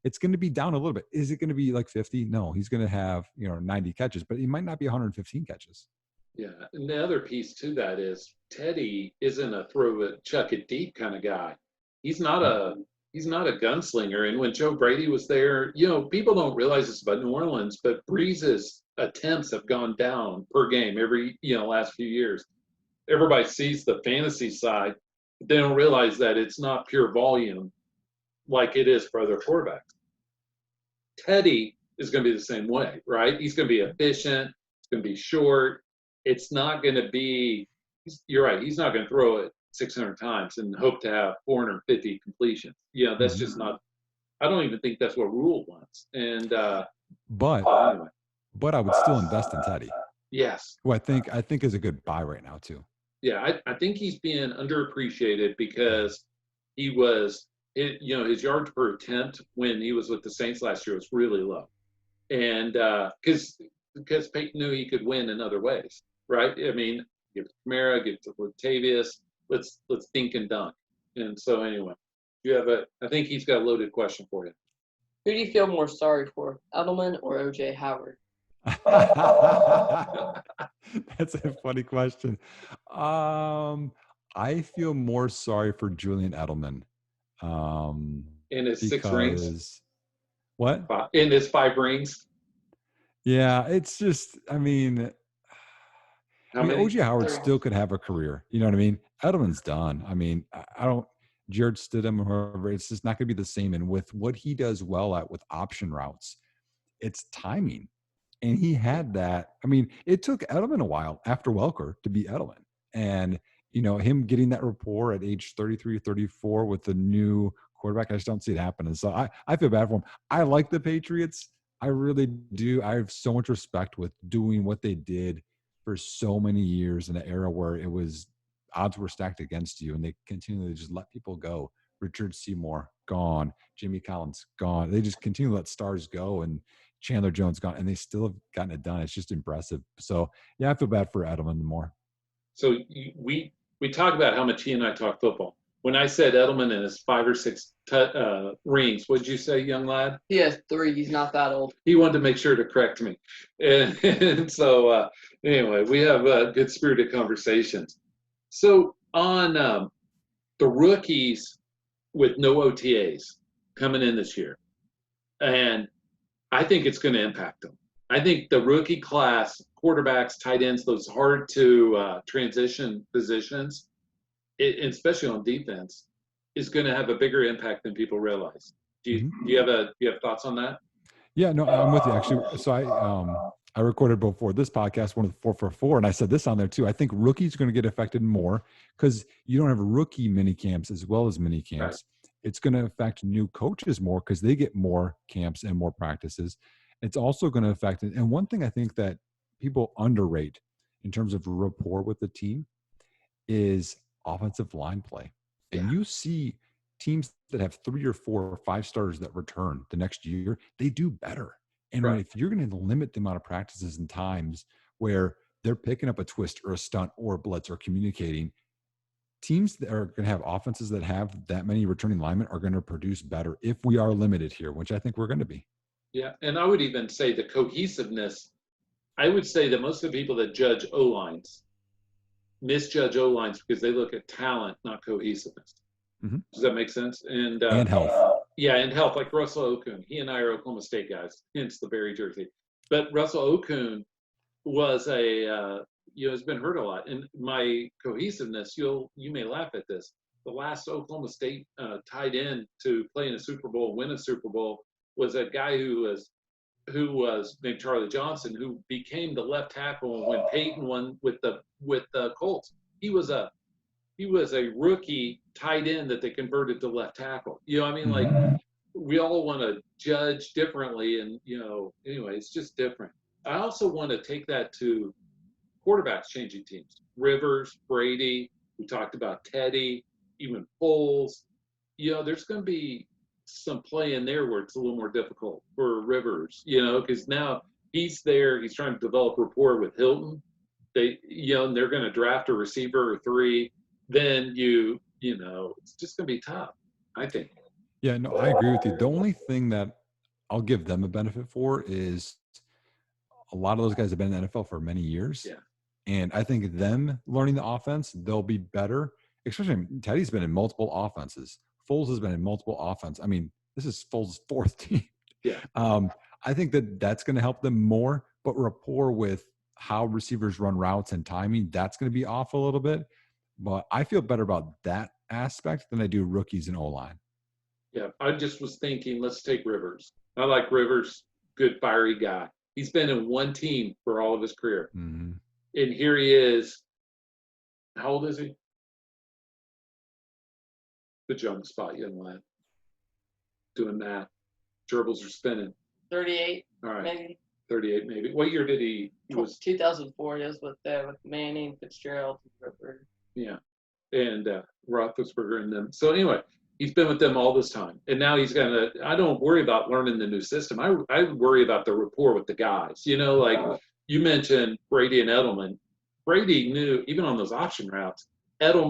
it's going to be down a little bit. Is it going to be like 50? No, he's going to have, 90 catches, but he might not be 115 catches. Yeah. And the other piece to that is Teddy isn't a throw it, chuck it deep kind of guy. He's not a gunslinger. And when Joe Brady was there, people don't realize this about New Orleans, but Breeze's attempts have gone down per game every, last few years. Everybody sees the fantasy side, but they don't realize that it's not pure volume like it is for other quarterbacks. Teddy is going to be the same way, right? He's going to be efficient. It's going to be short. It's not going to be, you're right, he's not going to throw it 600 times and hope to have 450 completions. That's just not, I don't even think that's what Rule wants. And but I would still invest in Teddy. Yes. Who I think is a good buy right now too. Yeah, I think he's being underappreciated because he was, his yards per attempt when he was with the Saints last year was really low, and because Peyton knew he could win in other ways, right? Give it to Kamara, give it to Latavius. Let's think and dunk. And so anyway, I think he's got a loaded question for you. Who do you feel more sorry for, Edelman or O.J. Howard? That's a funny question. I feel more sorry for Julian Edelman. In his 6 rings. What? In his 5 rings. Yeah, it's just, O.J. Howard still could have a career. You know what I mean? Edelman's done. I don't, Jared Stidham or whoever, it's just not going to be the same. And with what he does well at with option routes, it's timing. And he had that. It took Edelman a while after Welker to be Edelman. And, him getting that rapport at age 33 or 34 with the new quarterback, I just don't see it happening. So I feel bad for him. I like the Patriots. I really do. I have so much respect with doing what they did for so many years in an era where it was odds were stacked against you, and they continually just let people go. Richard Seymour gone, Jimmy Collins gone. They just continue to let stars go, and Chandler Jones gone, and they still have gotten it done. It's just impressive. So yeah, I feel bad for Edelman more. So we talk about how much he and I talk football. When I said Edelman and his 5 or 6 rings, what did you say, young lad? He has 3. He's not that old. He wanted to make sure to correct me. And so anyway, we have good spirited conversations. So on the rookies with no OTAs coming in this year, and I think it's going to impact them. I think the rookie class, quarterbacks, tight ends, those hard to transition positions, especially on defense, is going to have a bigger impact than people realize. Do you have thoughts on that? Yeah, no, I'm with you actually. So I recorded before this podcast, one of the 4 for 4, and I said this on there too. I think rookies are going to get affected more because you don't have rookie mini camps as well as mini camps. Right. It's going to affect new coaches more because they get more camps and more practices. It's also going to affect, and one thing I think that people underrate in terms of rapport with the team is offensive line play. And you see teams that have 3 or 4 or 5 starters that return the next year, they do better. And if you're going to limit the amount of practices and times where they're picking up a twist or a stunt or a blitz or communicating, teams that are going to have offenses that have that many returning linemen are going to produce better if we are limited here, which I think we're going to be. Yeah, and I would even say the cohesiveness. I would say that most of the people that judge O-lines misjudge O-lines because they look at talent, not cohesiveness. Mm-hmm. Does that make sense? And health. Yeah, and health, like Russell Okung. He and I are Oklahoma State guys, hence the Berry jersey. But Russell Okung was has been hurt a lot. And my cohesiveness, you may laugh at this. The last Oklahoma State tight end to play in a Super Bowl, win a Super Bowl, was a guy who was named Charlie Johnson, who became the left tackle when Peyton won with the Colts. He was a rookie tight end that they converted to left tackle. You know what I mean? Like, we all want to judge differently, and anyway, it's just different. I also want to take that to quarterbacks changing teams. Rivers, Brady, we talked about Teddy, even Foles. There's going to be some play in there where it's a little more difficult for Rivers, because now he's there, he's trying to develop rapport with Hilton. And they're going to draft a receiver or 3. Then it's just going to be tough, I think. Yeah, no, I agree with you. The only thing that I'll give them a benefit for is a lot of those guys have been in the NFL for many years. Yeah. And I think them learning the offense, they'll be better. Especially Teddy's been in multiple offenses. Foles has been in multiple offenses. I mean, this is Foles' 4th team. Yeah. I think that's going to help them more, but rapport with how receivers run routes and timing, that's going to be off a little bit. But I feel better about that aspect than I do rookies and O-line. Yeah, I just was thinking, let's take Rivers. I like Rivers, good, fiery guy. He's been in one team for all of his career. Mm-hmm. And here he is. How old is he? Good young spot, young lad. Doing that. Gerbils are spinning. 38, all right. Maybe. 38, maybe. What year did he? It was 2004. Yes, with Manning, Fitzgerald, Ripper. Yeah, and Roethlisberger and them. So anyway, he's been with them all this time, and now he's gonna. I don't worry about learning the new system. I worry about the rapport with the guys. Like you mentioned Brady and Edelman. Brady knew, even on those option routes,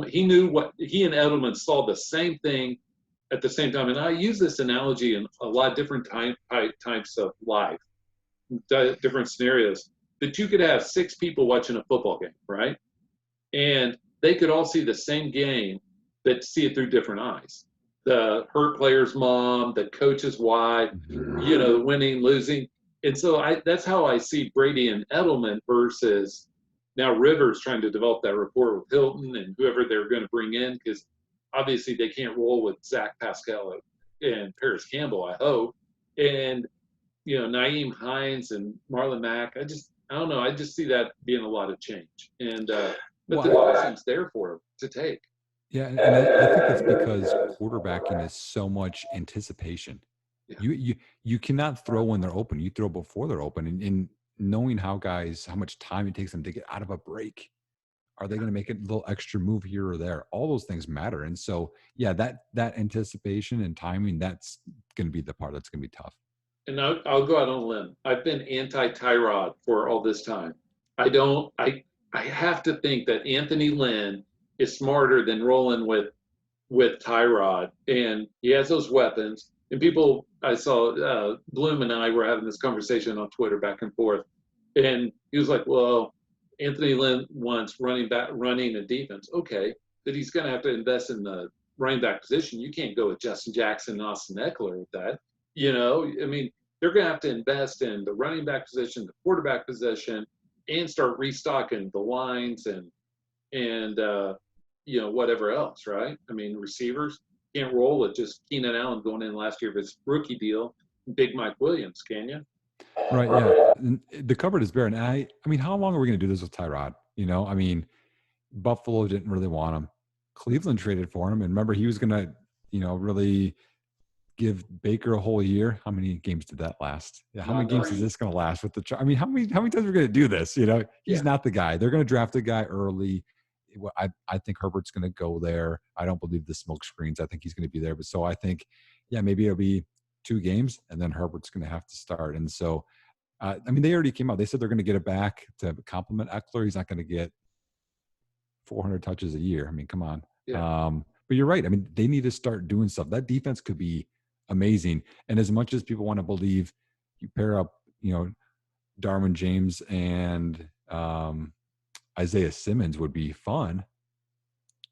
he knew what he and Edelman saw the same thing at the same time. And I use this analogy in a lot of different types of life, different scenarios. That you could have 6 people watching a football game, right? And they could all see the same game, that see it through different eyes. The hurt player's mom, the coach's wife, the winning, losing. And so that's how I see Brady and Edelman versus now Rivers trying to develop that rapport with Hilton and whoever they're going to bring in, because obviously they can't roll with Zach Pascal and Paris Campbell, I hope. And, Nyheim Hines and Marlon Mack, I don't know. I just see that being a lot of change. And but the division's there for him to take. Yeah, and I think it's because quarterbacking is so much anticipation. Yeah. You cannot throw when they're open. You throw before they're open. And knowing how much time it takes them to get out of a break. Are they going to make a little extra move here or there? All those things matter. And so, yeah, that anticipation and timing, that's going to be the part that's going to be tough. And I'll go out on a limb. I've been anti-Tyrod for all this time. I don't. I have to think that Anthony Lynn is smarter than rolling with Tyrod, and he has those weapons. And people, I saw Bloom and I were having this conversation on Twitter back and forth, and he was like, "Well, Anthony Lynn wants running a defense. Okay, but he's going to have to invest in the running back position. You can't go with Justin Jackson and Austin Eckler with that. I mean, they're going to have to invest in the running back position, the quarterback position, and start restocking the lines and whatever else, right? I mean, receivers can't roll with just Keenan Allen going in last year of his rookie deal, Big Mike Williams, can you? Right. Yeah. And the cupboard is bare. And I mean, how long are we going to do this with Tyrod? I mean, Buffalo didn't really want him. Cleveland traded for him. And remember, he was going to, really give Baker a whole year. How many games did that last? Yeah, how many games is this going to last with I mean, how many times are we going to do this? He's not the guy. They're going to draft a guy early. I think Herbert's going to go there. I don't believe the smoke screens. I think he's going to be there. But so I think, yeah, maybe it'll be 2 games and then Herbert's going to have to start. And so, I mean, they already came out. They said they're going to get it back to complement Eckler. He's not going to get 400 touches a year. I mean, come on. Yeah. But you're right. I mean, they need to start doing stuff. That defense could be amazing. And as much as people want to believe, you pair up, Darwin James and Isaiah Simmons would be fun.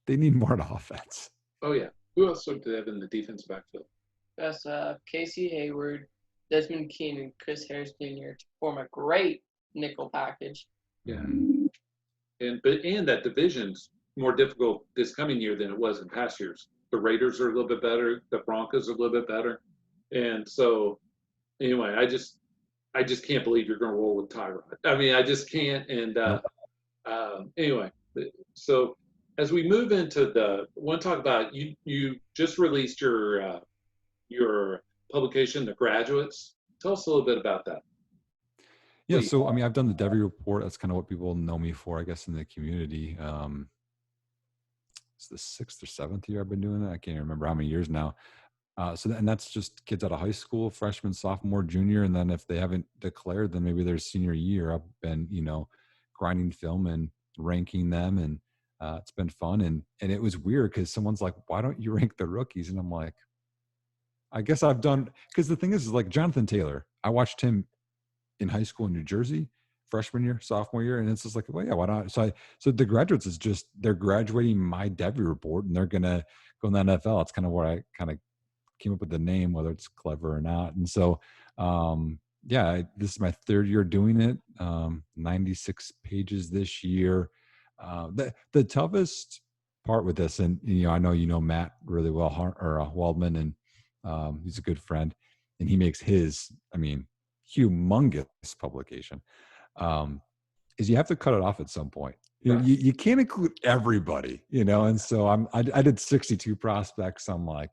They need more on offense. Oh, yeah. Who else do they have in the defensive backfield? That's Casey Hayward, Desmond Keenan, Chris Harris Jr. to form a great nickel package. Yeah. And that division's more difficult this coming year than it was in past years. The Raiders are a little bit better. The Broncos are a little bit better. And so, anyway, I just can't believe you're going to roll with Tyrod. I mean, I just can't. And anyway, so as we move into I want to talk about you just released your publication, The Graduates. Tell us a little bit about that. Yeah, so I mean, I've done the Devy Report. That's kind of what people know me for, I guess, in the community. It's the 6th or 7th year I've been doing that. I can't remember how many years now. And that's just kids out of high school, freshman, sophomore, junior, and then if they haven't declared, then maybe their senior year. I've been, grinding film and ranking them, and it's been fun. And it was weird because someone's like, "Why don't you rank the rookies?" And I'm like, I guess I've done, because the thing is like Jonathan Taylor. I watched him in high school in New Jersey, freshman year, sophomore year, and it's just like, well, yeah, why not? So the Graduates is just, they're graduating my Devy Report, and they're gonna go in the NFL. It's kind of where I kind of came up with the name, whether it's clever or not. And so, this is my 3rd year doing it. 96 pages this year. The toughest part with this, and I know Matt really well, or Waldman, and he's a good friend, and he makes his, I mean, humongous publication. Is you have to cut it off at some point. You can't include everybody, and so I did 62 prospects. I'm like,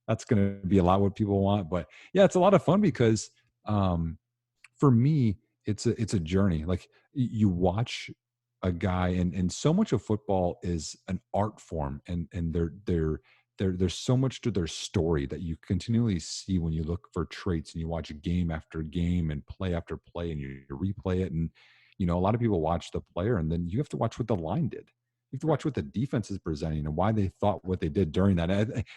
that's going to be a lot what people want, but yeah, it's a lot of fun because for me, it's a journey. Like you watch a guy, and so much of football is an art form, and there's so much to their story that you continually see when you look for traits and you watch game after game and play after play, and you replay it. And a lot of people watch the player, and then you have to watch what the line did. You have to watch what the defense is presenting and why they thought what they did during that.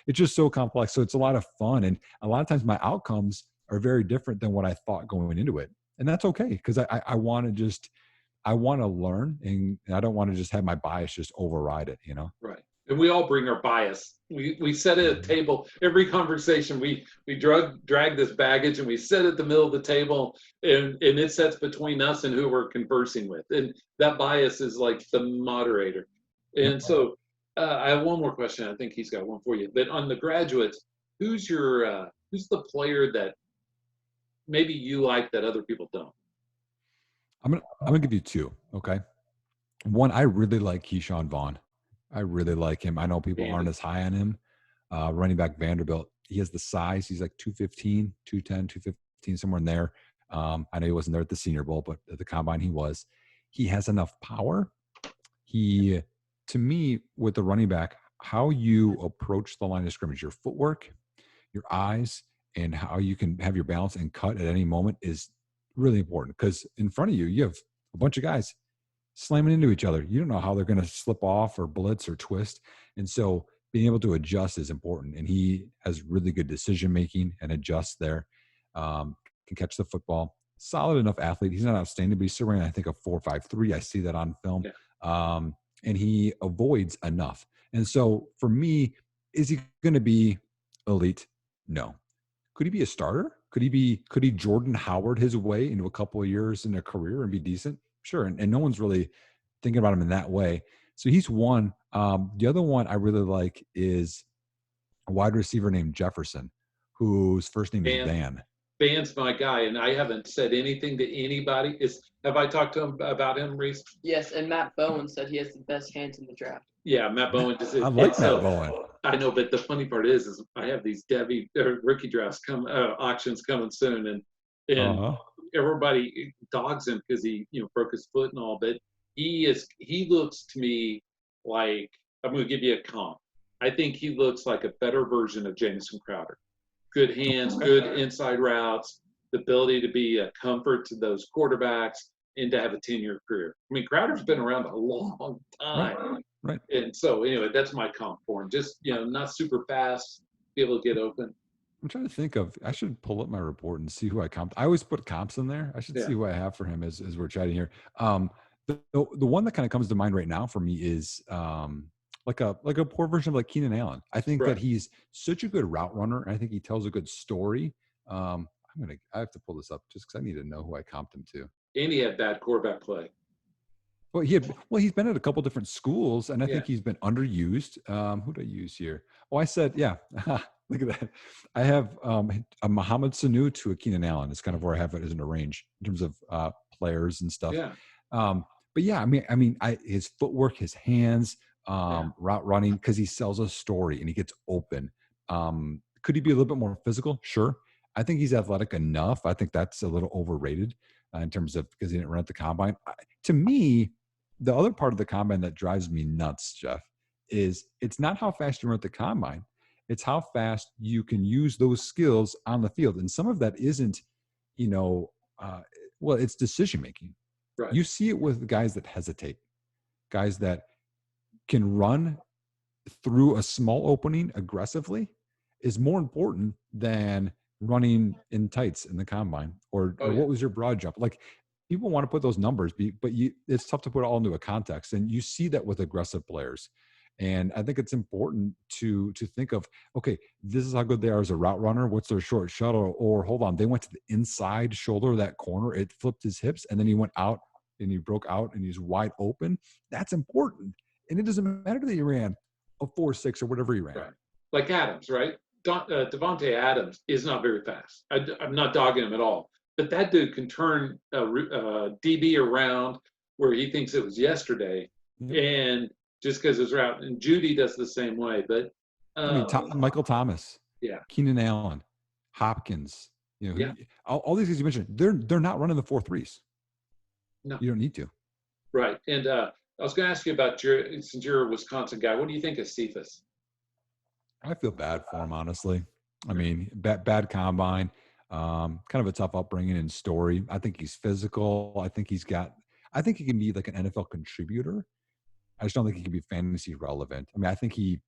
It's just so complex. So it's a lot of fun. And a lot of times my outcomes are very different than what I thought going into it. And that's okay, because I want to learn, and I don't want to just have my bias just override it, Right. And we all bring our bias. We set it at a table. Every conversation, we drag this baggage, and we sit at the middle of the table, and it sets between us and who we're conversing with. And that bias is like the moderator. And so I have one more question. I think he's got one for you. But on the Graduates, who's the player that maybe you like that other people don't? I'm gonna give you 2. Okay. One, I really like Keyshawn Vaughn. I really like him. I know people aren't as high on him. Running back Vanderbilt. He has the size. He's like 215, 210, 215, somewhere in there. I know he wasn't there at the Senior Bowl, but at the Combine he was. He has enough power. To me, with the running back, how you approach the line of scrimmage, your footwork, your eyes, and how you can have your balance and cut at any moment is really important, because in front of you, you have a bunch of guys slamming into each other. You don't know how they're going to slip off or blitz or twist. And so being able to adjust is important. And he has really good decision making and adjusts there. Can catch the football. Solid enough athlete. He's not outstanding, but he's still running, I think, a 4.53. I see that on film. Yeah. And he avoids enough. And so for me, is he going to be elite? No. Could he be a starter? Could he Jordan Howard his way into a couple of years in a career and be decent? Sure. And no one's really thinking about him in that way. So he's one. The other one I really like is a wide receiver named Jefferson, whose first name is Van. Van's my guy, and I haven't said anything to anybody. Have I talked to him about him, Reese? Yes, and Matt Bowen said he has the best hands in the draft. Yeah, Matt Bowen. I like Matt Bowen. I know, but the funny part is I have these rookie drafts auctions coming soon, and everybody dogs him because he broke his foot and all, but he looks to me like, I'm going to give you a comp. I think he looks like a better version of Jamison Crowder. Good hands, good inside routes, the ability to be a comfort to those quarterbacks, and to have a 10-year career. I mean, Crowder's been around a long time. Right. And so, anyway, that's my comp for him. Just, not super fast, be able to get open. I'm trying to think of, I should pull up my report and see who I comped. I always put comps in there. I should see who I have for him as we're chatting here. The one that kind of comes to mind right now for me is like a poor version of like Keenan Allen. I think that he's such a good route runner. And I think he tells a good story. I have to pull this up just because I need to know who I comped him to. And he had bad quarterback play. Well, he's been at a couple different schools, and I think he's been underused. Who did I use here? Oh, I said, look at that. I have a Mohamed Sanu to a Keenan Allen. It's kind of where I have it as in a range in terms of players and stuff. Yeah. But yeah, I mean, his footwork, his hands, route running, because he sells a story and he gets open. Could he be a little bit more physical? Sure. I think he's athletic enough. I think that's a little overrated in terms of because he didn't run at the combine. To me, the other part of the combine that drives me nuts, Jeff, is it's not how fast you run at the combine. It's how fast you can use those skills on the field. And some of that isn't, it's decision making. Right. You see it with guys that hesitate, guys that can run through a small opening aggressively is more important than running in tights in the combine or what was your broad jump? Like people want to put those numbers, but it's tough to put it all into a context. And you see that with aggressive players. And I think it's important to think of, okay, this is how good they are as a route runner. What's their short shuttle? Or hold on, they went to the inside shoulder of that corner. It flipped his hips and then he went out and he broke out and he's wide open. That's important. And it doesn't matter that he ran a 4.6 or whatever he ran. Right. Like Adams, right? Devontae Adams is not very fast. I'm not dogging him at all. But that dude can turn DB around where he thinks it was yesterday. And just because it's route. And Judy does the same way. But Michael Thomas. Yeah. Keenan Allen. Hopkins. All these guys you mentioned, they're not running the 4.3s. No. You don't need to. Right. And I was going to ask you about since you're a Wisconsin guy, what do you think of Cephas? I feel bad for him, honestly. I mean, bad combine, kind of a tough upbringing and story. I think he's physical. I think he can be like an NFL contributor. I just don't think he can be fantasy relevant. I mean,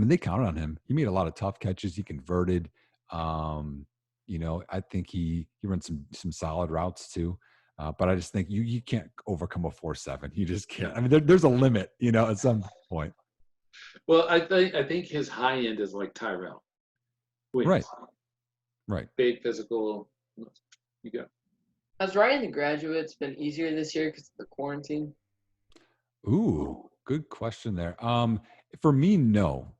they counted on him. He made a lot of tough catches. He converted. I think he runs some solid routes too. But I just think you can't overcome a 4.7. You just can't. I mean, there's a limit, at some point. Well, I think his high end is like Tyrell. Right. Big, physical. You go. Has writing the graduates been easier this year because of the quarantine? Ooh, good question there. For me, no,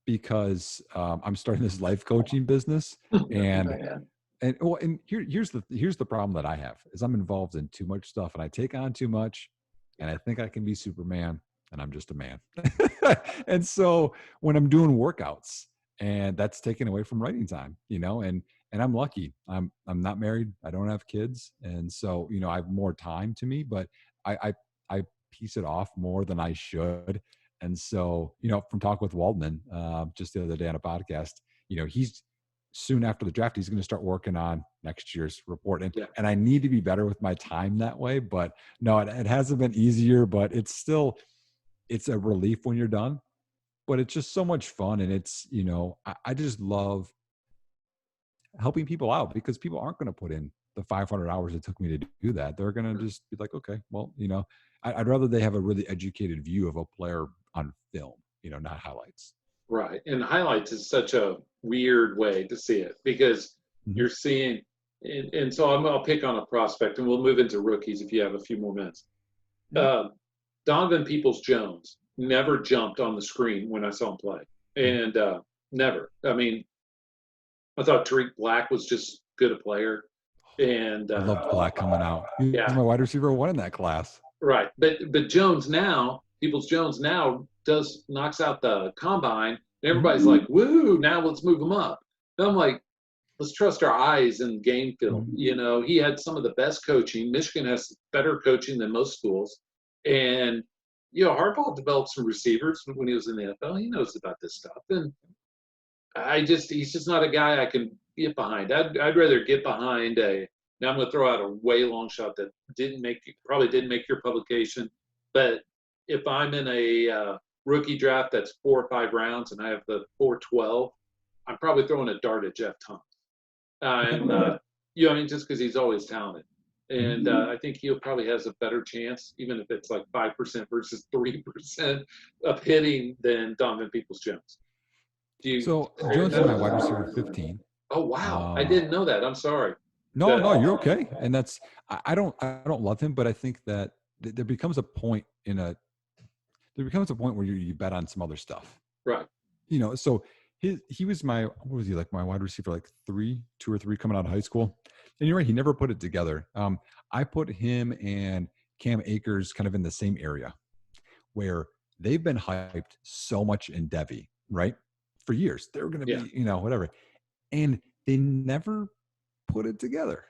because I'm starting this life coaching business, and here's the problem that I have is I'm involved in too much stuff, and I take on too much, and I think I can be Superman. And I'm just a man. And so when I'm doing workouts and that's taken away from writing time, and I'm lucky. I'm not married. I don't have kids. And so, I have more time to me, but I piece it off more than I should. And so, from talking with Waldman just the other day on a podcast, he's soon after the draft, he's going to start working on next year's report. And I need to be better with my time that way. But no, it hasn't been easier, but it's a relief when you're done. But it's just so much fun. And it's, I just love helping people out, because people aren't going to put in the 500 hours it took me to do that. They're going to just be like, okay, well, I'd rather they have a really educated view of a player on film, not highlights. Right. And highlights is such a weird way to see it, because you're seeing, and so I'll pick on a prospect, and we'll move into rookies if you have a few more minutes. Donovan Peoples-Jones never jumped on the screen when I saw him play, and never. I mean, I thought Tariq Black was just good a player, and I loved Black coming out. He was my wide receiver one in that class. Right, but Jones now, Peoples-Jones now knocks out the combine, and everybody's like, "Woo! Now let's move him up." And I'm like, let's trust our eyes in game film. He had some of the best coaching. Michigan has better coaching than most schools, and Harbaugh developed some receivers when he was in the NFL. He knows about this stuff, and he's just not a guy I can get behind. I'd rather get behind now I'm going to throw out a way long shot that probably didn't make your publication, but if I'm in a rookie draft that's 4 or 5 rounds and I have the 412, I'm probably throwing a dart at Jeff Thomas. Just because he's always talented. And I think he'll probably has a better chance, even if it's like 5% versus 3% of hitting than Donovan Peoples-Jones. So Jones is my wide receiver 15. Oh wow, I didn't know that. I'm sorry. No, you're okay. And that's I don't love him, but I think that there becomes a point where you bet on some other stuff. Right. So he was my wide receiver, like 2 or 3 coming out of high school. And you're right, he never put it together. I put him and Cam Akers kind of in the same area where they've been hyped so much in Devi, right? For years. They're going to be, whatever. And they never put it together.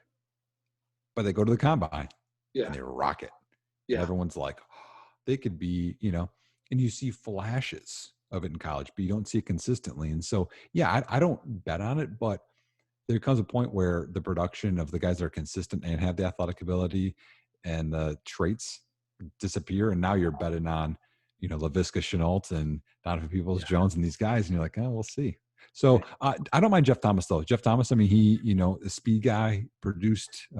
But they go to the combine and they rock it. Yeah. And everyone's like, they could be, and you see flashes of it in college, but you don't see it consistently. And so, I don't bet on it, but there comes a point where the production of the guys that are consistent and have the athletic ability and the traits disappear. And now you're betting on, LaVisca Chenault and Donovan Peoples-Jones and these guys. And you're like, oh, we'll see. So I don't mind Jeff Thomas though. Jeff Thomas, I mean, he, the speed guy produced, we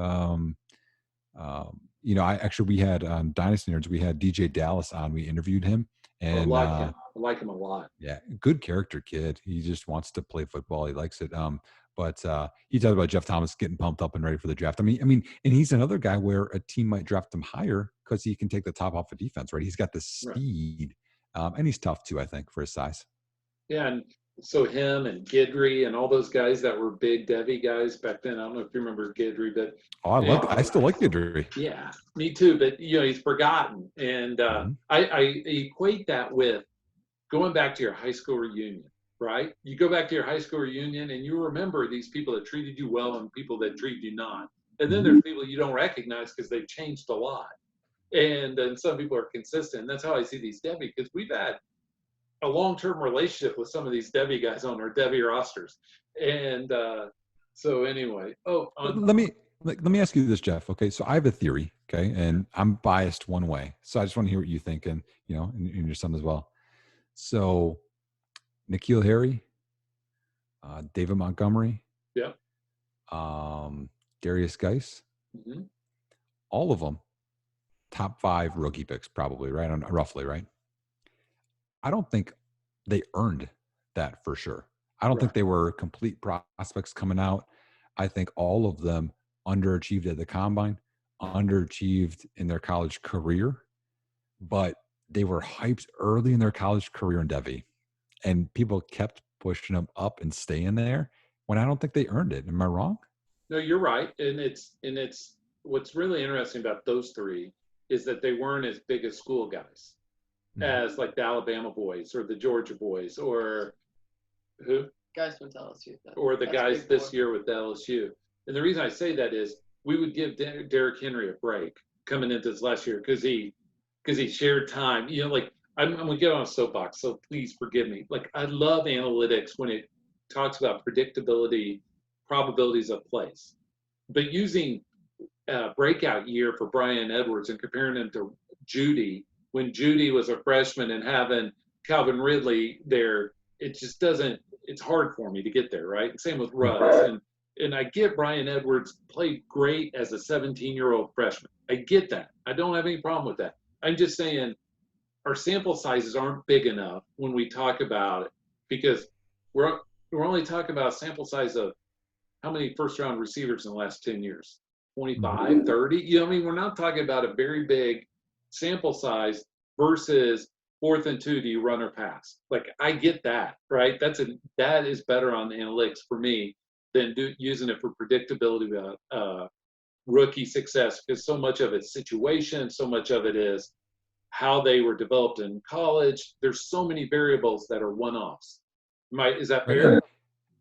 had on Dynasty Nerds, we had DJ Dallas on, we interviewed him. And I like him a lot. Yeah. Good character kid. He just wants to play football. He likes it. But he talked about Jeff Thomas getting pumped up and ready for the draft. I mean, and he's another guy where a team might draft him higher because he can take the top off of defense, right? He's got the speed, and he's tough too, I think, for his size. Yeah, and so him and Guidry and all those guys that were big Devi guys back then. I don't know if you remember Guidry, but I still like Guidry. Yeah, me too. But he's forgotten, and I equate that with going back to your high school reunion. Right? You go back to your high school reunion and you remember these people that treated you well and people that treated you not. And then there's people you don't recognize because they've changed a lot. And then some people are consistent. And that's how I see these Devi, because we've had a long-term relationship with some of these Devi guys on our Devi rosters. And so anyway, let me ask you this, Jeff. Okay. So I have a theory. Okay. And I'm biased one way. So I just want to hear what you think, and, and your son as well. So N'Keal Harry, David Montgomery, Darius Geis, all of them top 5 rookie picks, probably, right? Roughly, right? I don't think they earned that for sure. I don't think they were complete prospects coming out. I think all of them underachieved at the combine, underachieved in their college career, but they were hyped early in their college career in Devi. And people kept pushing them up and staying there when I don't think they earned it. Am I wrong? No, you're right. And it's what's really interesting about those 3 is that they weren't as big as school guys as like the Alabama boys or the Georgia boys or Who? Guys went to LSU. Or the That's guys big this boy. year with LSU. And the reason I say that is we would give Derrick Henry a break coming into this last year because he shared time. You know, like I'm gonna get on a soapbox, so please forgive me. Like I love analytics when it talks about predictability, probabilities of plays, but using breakout year for Brian Edwards and comparing him to Judy when Judy was a freshman and having Calvin Ridley there, it just doesn't. It's hard for me to get there, right? Same with Russ, and I get Brian Edwards played great as a 17-year-old freshman. I get that. I don't have any problem with that. I'm just saying our sample sizes aren't big enough when we talk about it because we're only talking about a sample size of how many first round receivers in the last 10 years 25 30. You know what I mean? We're not talking about a very big sample size versus 4th and 2, do you run or pass? Like I get that, right? That is better on the analytics for me than using it for predictability about rookie success because so much of it's situation, so much of it is how they were developed in college. There's so many variables that are one-offs. Is that fair? Right.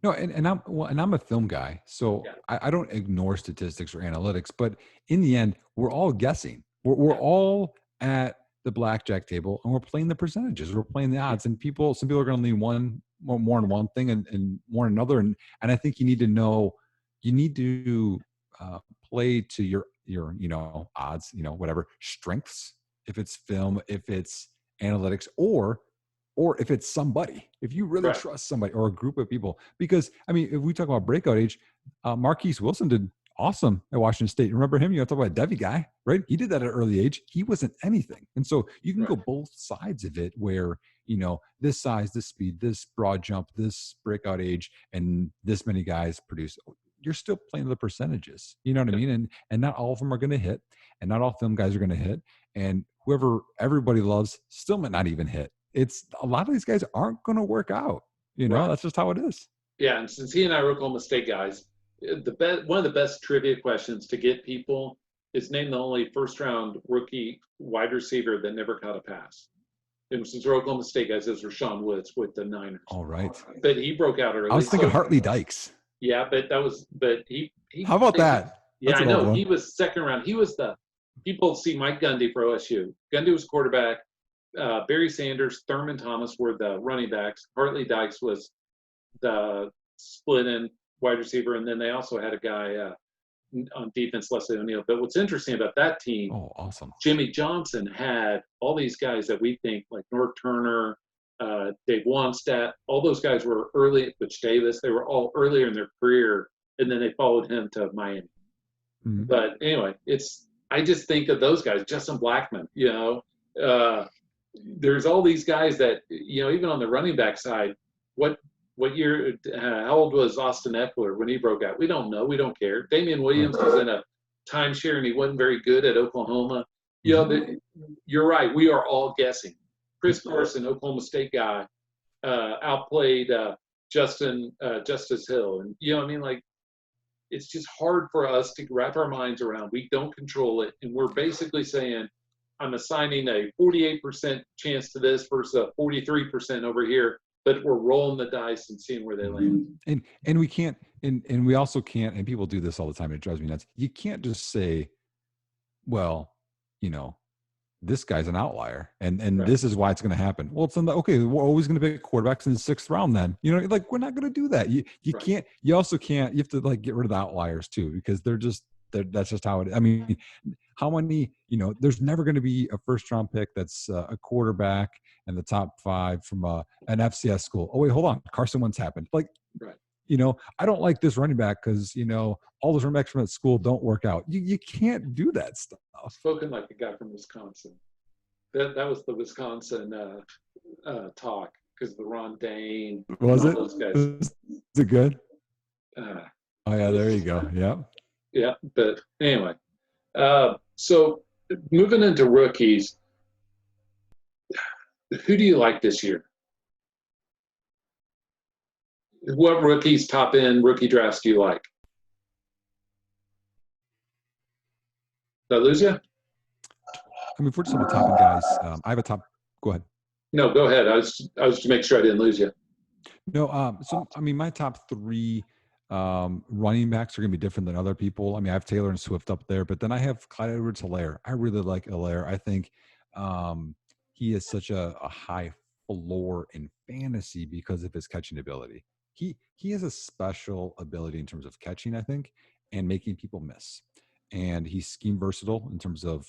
No, and I'm a film guy, so Yeah. I don't ignore statistics or analytics. But in the end, we're all guessing. We're all at the blackjack table, and we're playing the percentages. We're playing the odds, and some people are going to lean more on one thing and more on another. And I think you need to know, you need to play to your odds, whatever strengths. If it's film, if it's analytics, or if it's somebody, if you really Right. trust somebody or a group of people. Because I mean, if we talk about breakout age, Marquise Wilson did awesome at Washington State. Remember him? You talk about a Devi guy, right? He did that at an early age. He wasn't anything. And so you can go both sides of it where, this size, this speed, this broad jump, this breakout age, and this many guys produce. You're still playing the percentages. You know what I mean? And not all of them are going to hit, and not all film guys are going to hit. And whoever everybody loves still might not even hit. It's a lot of these guys aren't going to work out. That's just how it is. Yeah, and since he and I are Oklahoma State guys, one of the best trivia questions to get people is name the only first-round rookie wide receiver that never caught a pass. And since we're Oklahoma State guys, it was Rashawn Woods with the Niners. All right. But he broke out early. I was thinking Hartley Dykes. Yeah, but he How about that? Yeah, I know. He was second round. He was people see Mike Gundy for OSU. Gundy was quarterback. Barry Sanders, Thurman Thomas were the running backs. Hartley Dykes was the split-in wide receiver, and then they also had a guy on defense, Leslie O'Neal. But what's interesting about that team, awesome. Jimmy Johnson had all these guys that we think, like Norv Turner, Dave Wannstedt, all those guys were early, Butch Davis, they were all earlier in their career, and then they followed him to Miami. Mm-hmm. But anyway, I just think of those guys, Justin Blackmon, there's all these guys that, even on the running back side, what year, how old was Austin Eckler when he broke out? We don't know. We don't care. Damian Williams was in a timeshare and he wasn't very good at Oklahoma. You're right. We are all guessing. Chris Carson, Oklahoma State guy, outplayed Justice Hill. And, like, it's just hard for us to wrap our minds around. We don't control it. And we're basically saying, I'm assigning a 48% chance to this versus a 43% over here. But we're rolling the dice and seeing where they land. And we can't, and we also can't, and people do this all the time, and it drives me nuts. You can't just say, well, this guy's an outlier, and right. This is why it's going to happen. Well, it's okay. We're always going to pick quarterbacks in the 6th round. Then we're not going to do that. You right. can't. You also can't. You have to get rid of the outliers too, because that's just how it is. I mean, how many? There's never going to be a 1st round pick that's a quarterback in the top 5 from an FCS school. Oh wait, hold on. Carson Wentz happened. Right. I don't like this running back because all those running backs from that school don't work out. You can't do that stuff. Spoken like a guy from Wisconsin. That was the Wisconsin talk because the Ron Dane. Was it? Those guys. Is it good? Oh yeah, there you go. Yeah. Yeah, but anyway, so moving into rookies, who do you like this year? What rookies, top end rookie drafts do you like? Did I lose you? I mean, if we're just on the top end guys, I have a top. Go ahead. No, go ahead. I was to make sure I didn't lose you. No, so I mean, my top three running backs are going to be different than other people. I mean, I have Taylor and Swift up there, but then I have Clyde Edwards-Helaire. I really like Helaire. I think um, he is such a high floor in fantasy because of his catching ability. He has a special ability in terms of catching, I think, and making people miss. And he's scheme versatile in terms of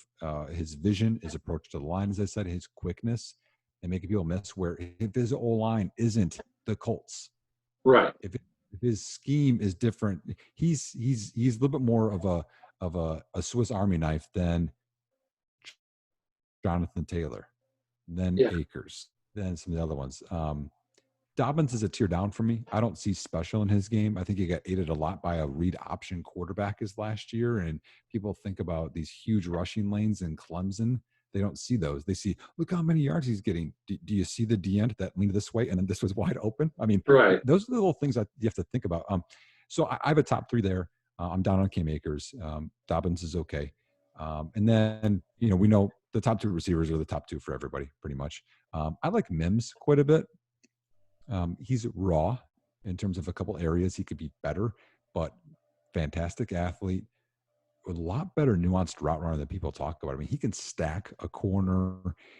his vision, his approach to the line, as I said, his quickness, and making people miss. Where if his O line isn't the Colts, Right. if his scheme is different, he's a little bit more of a Swiss Army knife than Jonathan Taylor, than Yeah. Akers, than some of the other ones. Dobbins is a tier down for me. I don't see special in his game. I think he got aided a lot by a read option quarterback his last year. And people think about these huge rushing lanes in Clemson. They don't see those. They see, look how many yards he's getting. Do you see the D end that leaned this way and then this was wide open? I mean, Right. those are the little things that you have to think about. So I have a top three there. I'm down on Cam Akers. Dobbins is okay. And then, we know the top two receivers are the top two for everybody pretty much. I like Mims quite a bit. He's raw in terms of a couple areas he could be better, but fantastic athlete, a lot better nuanced route runner than people talk about. I mean, he can stack a corner.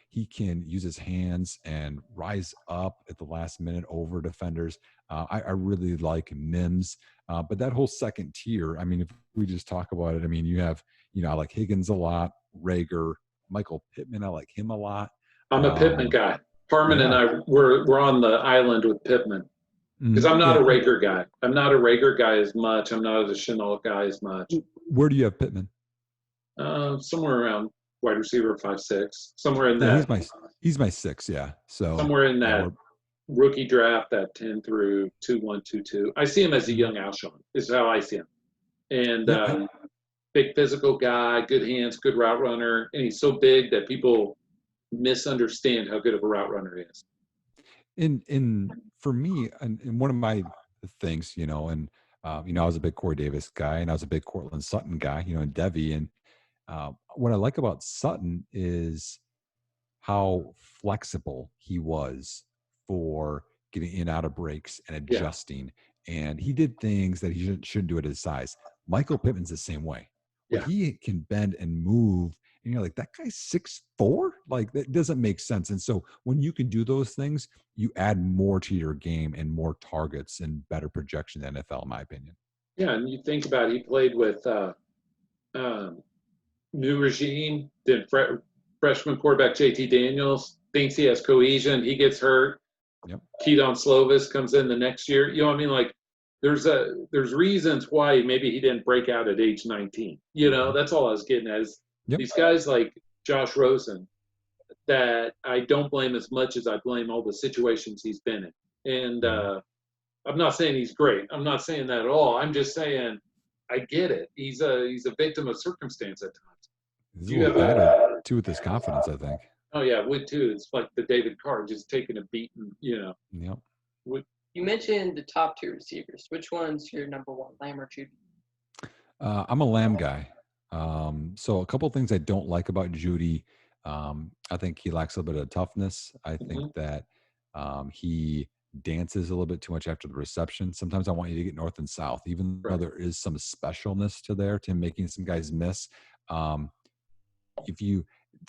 He can use his hands and rise up at the last minute over defenders. I really like Mims, but that whole second tier, I mean, if we just talk about it, I mean, you have, I like Higgins a lot, Rager, Michael Pittman, I like him a lot. I'm a Pittman guy. Harmon and I we're on the island with Pittman because I'm not a Rager guy. I'm not a Rager guy as much. I'm not a Chenault guy as much. Where do you have Pittman? Somewhere around wide receiver 5'6", somewhere in that. He's my 6, yeah. So somewhere in that rookie draft, that 10 through 2-1, 2-2. I see him as a young Alshon. Is how I see him. And big physical guy, good hands, good route runner, and he's so big that people misunderstand how good of a route runner he is. In for me, and one of my things, and I was a big Corey Davis guy, and I was a big Cortland Sutton guy, and Devi. And what I like about Sutton is how flexible he was for getting in and out of breaks and adjusting. And he did things that he shouldn't do at his size. Michael Pittman's the same way. He can bend and move. And you're like, that guy's 6'4"? Like, that doesn't make sense. And so when you can do those things, you add more to your game and more targets and better projection than NFL, in my opinion. Yeah, and you think about it, he played with new regime, then freshman quarterback JT Daniels, thinks he has cohesion, he gets hurt. Yep. Keaton Slovis comes in the next year. You know what I mean? Like, there's reasons why maybe he didn't break out at age 19. That's all I was getting at is these guys like Josh Rosen that I don't blame as much as I blame all the situations he's been in. And I'm not saying he's great. I'm not saying that at all. I'm just saying I get it. He's a victim of circumstance at times. He's a little battered too with his confidence, I think. Oh yeah, would too. It's like the David Carr just taking a beating, Yep. You mentioned the top two receivers. Which one's your number one, Lamb or Judy? I'm a Lamb guy. So a couple of things I don't like about Judy. I think he lacks a little bit of toughness. I think that he dances a little bit too much after the reception. Sometimes I want you to get north and south, even though there is some specialness to him making some guys miss. To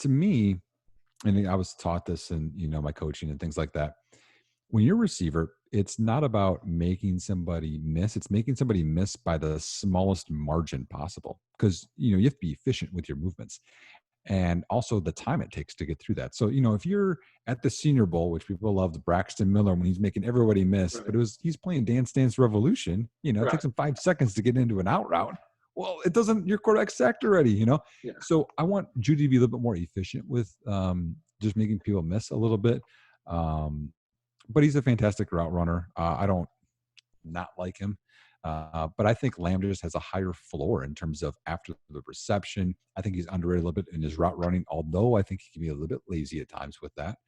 me, and I was taught this in, my coaching and things like that. When you're a receiver, it's not about making somebody miss. It's making somebody miss by the smallest margin possible because, you have to be efficient with your movements and also the time it takes to get through that. So, if you're at the Senior Bowl, which people loved, Braxton Miller, when he's making everybody miss, but he's playing Dance Dance Revolution, it takes him 5 seconds to get into an out route. Well, it doesn't, your quarterback sacked already, Yeah. So I want Judy to be a little bit more efficient with just making people miss a little bit. But he's a fantastic route runner. I don't not like him. But I think Lamb just has a higher floor in terms of after the reception. I think he's underrated a little bit in his route running, although I think he can be a little bit lazy at times with that.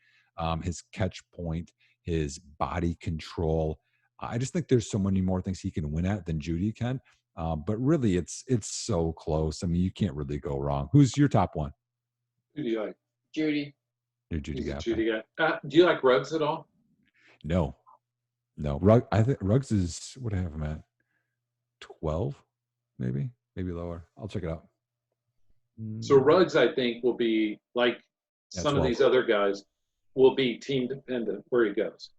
His catch point, his body control. I just think there's so many more things he can win at than Judy can. But really, it's so close. I mean, you can't really go wrong. Who's your top one? Who do you like? Judy. You're Judy guy. Judy guy. Do you like Ruggs at all? No. No, I think Ruggs is, what do I have him at? 12, maybe lower. I'll check it out. So Ruggs, I think, will be like Yeah, some of 12. these other guys will be team dependent where he goes.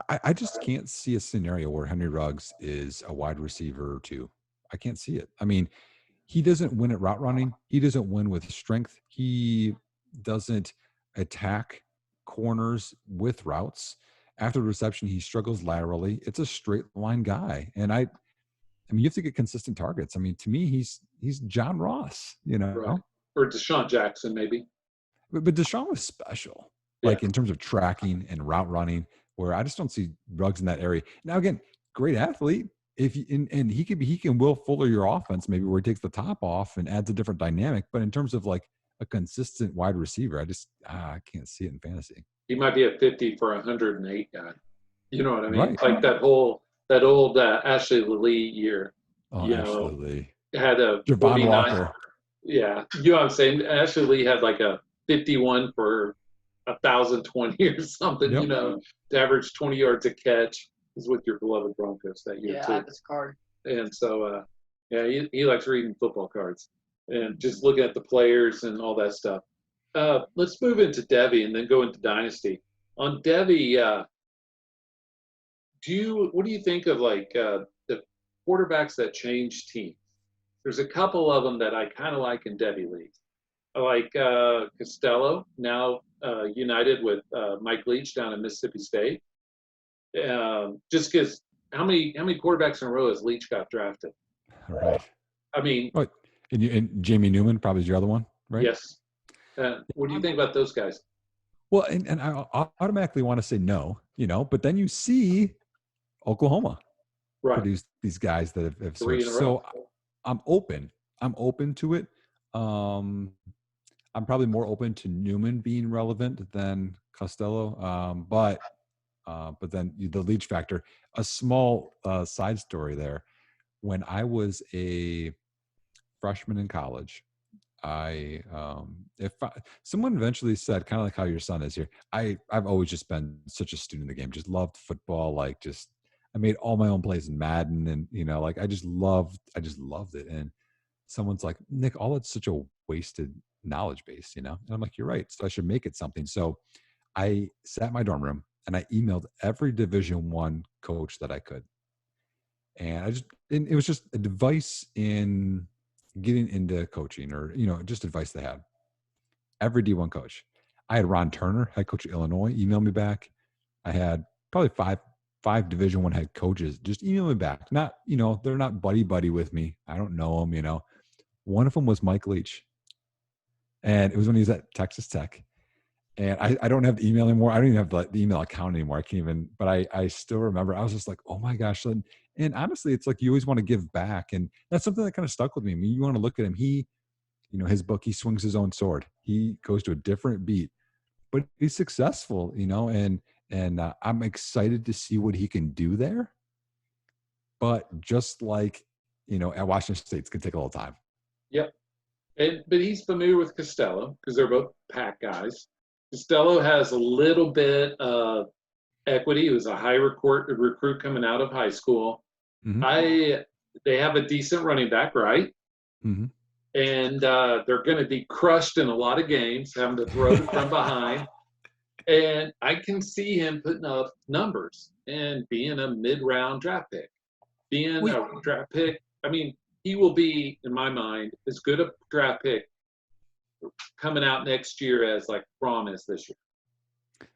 I just can't see a scenario where Henry Ruggs is a wide receiver or two. I can't see it. I mean, he doesn't win at route running. He doesn't win with strength. He doesn't attack corners with routes. After the reception, he struggles laterally. It's a straight line guy. And I mean, you have to get consistent targets. I mean, to me, he's John Ross, Right. Or Deshaun Jackson, maybe. But Deshaun was special, Yeah. like in terms of tracking and route running, where I just don't see Ruggs in that area. Now, again, great athlete. If you, and he can Will Fuller your offense, maybe where he takes the top off and adds a different dynamic. But in terms of like a consistent wide receiver, I can't see it in fantasy. He might be a 50 for 108 guy. You know what I mean? Right. Like that old Ashley Lee year. Oh, Ashley Lee Had a Javon 49. Walker. Yeah, you know what I'm saying? Ashley Lee had like a 51 for 1,020 or something. Yep. You know, to average 20 yards a catch is with your beloved Broncos that year too. I have his card. And so, he likes reading football cards and just looking at the players and all that stuff. Let's move into Devy and then go into Dynasty. On Devy, what do you think of like the quarterbacks that change teams? There's a couple of them that I kind of like in Devy leagues. I like Costello, now united with Mike Leach down in Mississippi State. Just because how many quarterbacks in a row has Leach got drafted? Right. I mean, and Jamie Newman probably is your other one, right? Yes. What do you think about those guys? Well, and I automatically want to say no, but then you see Oklahoma produce these guys that have switched. So I'm open to it. I'm probably more open to Newman being relevant than Costello. But then the Leach factor, a small side story there. When I was a freshman in college, someone eventually said, kind of like how your son is here, I've always just been such a student of the game, just loved football. Like I made all my own plays in Madden and, like I just loved it. And someone's like, Nick, all that's such a wasted knowledge base, and I'm like, you're right. So I should make it something. So I sat in my dorm room and I emailed every Division I coach that I could. And it was just advice in getting into coaching or, just advice they had. Every D1 coach. I had Ron Turner, head coach of Illinois, email me back. I had probably five Division I head coaches just email me back. Not, they're not buddy with me. I don't know them, One of them was Mike Leach. And it was when he was at Texas Tech. And I don't have the email anymore. I don't even have the email account anymore. I can't even, but I still remember. I was just like, oh my gosh. And honestly, it's like you always want to give back. And that's something that kind of stuck with me. I mean, you want to look at him. He, his book, he swings his own sword. He goes to a different beat, but he's successful, and I'm excited to see what he can do there. But just like, at Washington State, it's going to take a little time. Yep. But he's familiar with Costello because they're both Pac guys. Costello has a little bit of equity. He was a high recruit coming out of high school. Mm-hmm. They have a decent running back, right? Mm-hmm. And they're going to be crushed in a lot of games, having to throw from behind. And I can see him putting up numbers and being a mid-round draft pick. Being a draft pick, I mean, he will be, in my mind, as good a draft pick coming out next year as like Fromm is this year.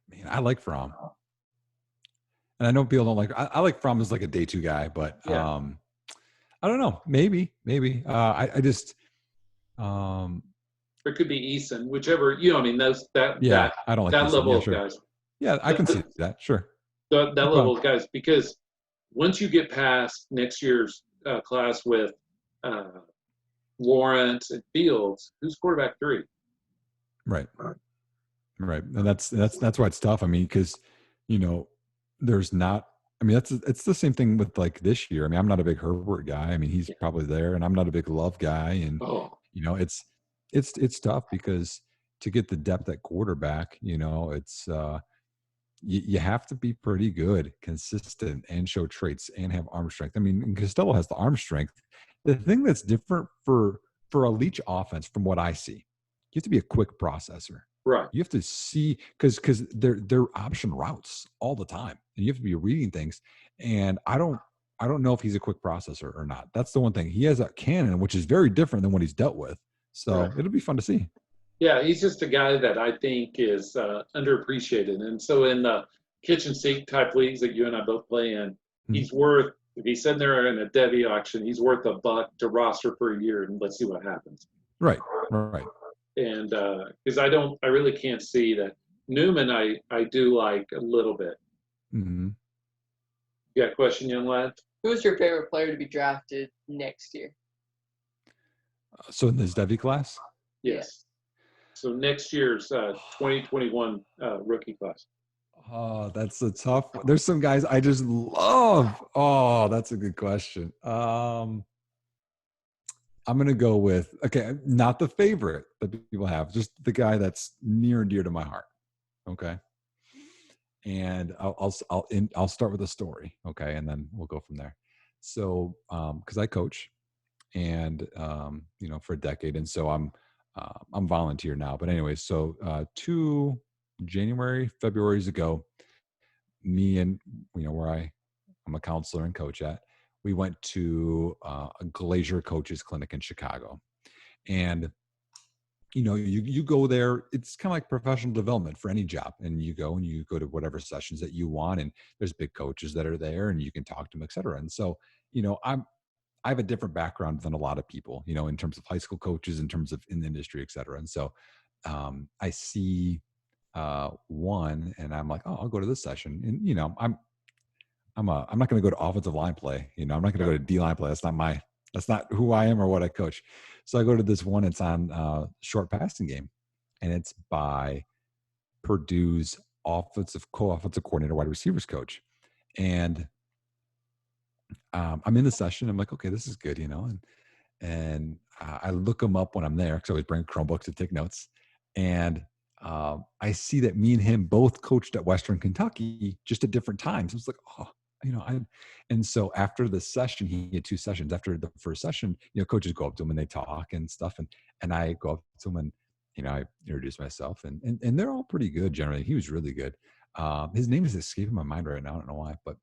Man, I like Fromm. And I know people don't like, I like Fromm as like a day two guy, but yeah. I don't know. Maybe. I just, it could be Eason, whichever, I mean, I don't like that Eason. Level of guys. Yeah, I can see that. Sure. That level of guys, because once you get past next year's class with Lawrence and Fields, who's quarterback 3? Right. And that's why it's tough. I mean, because, there's not, I mean, it's the same thing with like this year. I mean, I'm not a big Herbert guy. I mean, he's probably there, and I'm not a big Love guy. And, it's tough because to get the depth at quarterback, it's you have to be pretty good, consistent, and show traits and have arm strength. I mean, and Costello has the arm strength. The thing that's different for a Leach offense, from what I see, you have to be a quick processor. Right. You have to see, because they're option routes all the time, and you have to be reading things. And I don't know if he's a quick processor or not. That's the one thing. He has a cannon, which is very different than what he's dealt with. So Right. it'll be fun to see. Yeah, he's just a guy that I think is underappreciated. And so in the kitchen sink type leagues that you and I both play in, he's worth, if he's sitting there in a Devy auction, he's worth $1 to roster for a year, and let's see what happens. Right. And because I really can't see that. Newman, I do like a little bit. Mm-hmm. You got a question, young lad? Who's your favorite player to be drafted next year? So in this Devy class? Yes. So next year's 2021 rookie class. Oh, that's a tough one. There's some guys I just love. Oh, that's a good question. I'm gonna go with, okay, not the favorite that people have, just the guy that's near and dear to my heart. Okay. And I'll start with a story. Okay, and then we'll go from there. So, because I coach, and for a decade, and so I'm volunteer now. But anyway, so 2 February's ago, me and where I'm a counselor and coach at, we went to a Glacier Coaches Clinic in Chicago, and you go there. It's kind of like professional development for any job, and you go to whatever sessions that you want, and there's big coaches that are there, and you can talk to them, et cetera. And so I have a different background than a lot of people, in terms of high school coaches, in terms of in the industry, et cetera. And so I see one, and I'm like, oh, I'll go to this session. And I'm not going to go to offensive line play. I'm not going to go to D line play. That's not who I am or what I coach. So I go to this one. It's on short passing game, and it's by Purdue's co-offensive coordinator, wide receivers coach. And I'm in the session. I'm like, okay, this is good, and I look them up when I'm there, because I always bring a Chromebook to take notes. And I see that me and him both coached at Western Kentucky, just at different times. I was like, oh, and so after the session, he had 2 sessions. After the first session, coaches go up to him and they talk and stuff. And I go up to him and, I introduce myself, and they're all pretty good generally. He was really good. His name is escaping my mind right now. I don't know why, but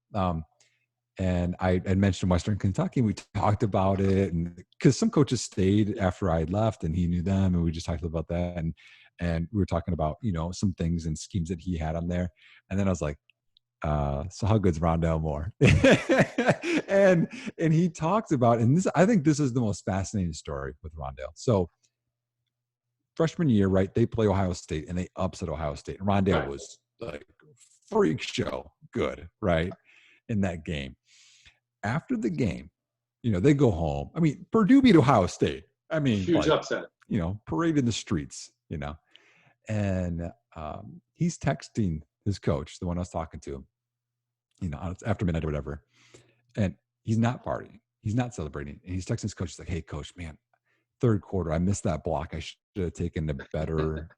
and I had mentioned Western Kentucky, and we talked about it, and because some coaches stayed after I had left, and he knew them, and we just talked about that, and we were talking about some things and schemes that he had on there, and then I was like, so how good's Rondale Moore? and he talked about, and I think this is the most fascinating story with Rondale. So freshman year, right? They play Ohio State, and they upset Ohio State, and Rondale was like freak show good, right, in that game. After the game, they go home. I mean, Purdue beat Ohio State. I mean, huge upset. Parade in the streets. And he's texting his coach, the one I was talking to. It's after midnight or whatever, and he's not partying. He's not celebrating. And he's texting his coach. He's like, "Hey, coach, man, third quarter, I missed that block. I should have taken the better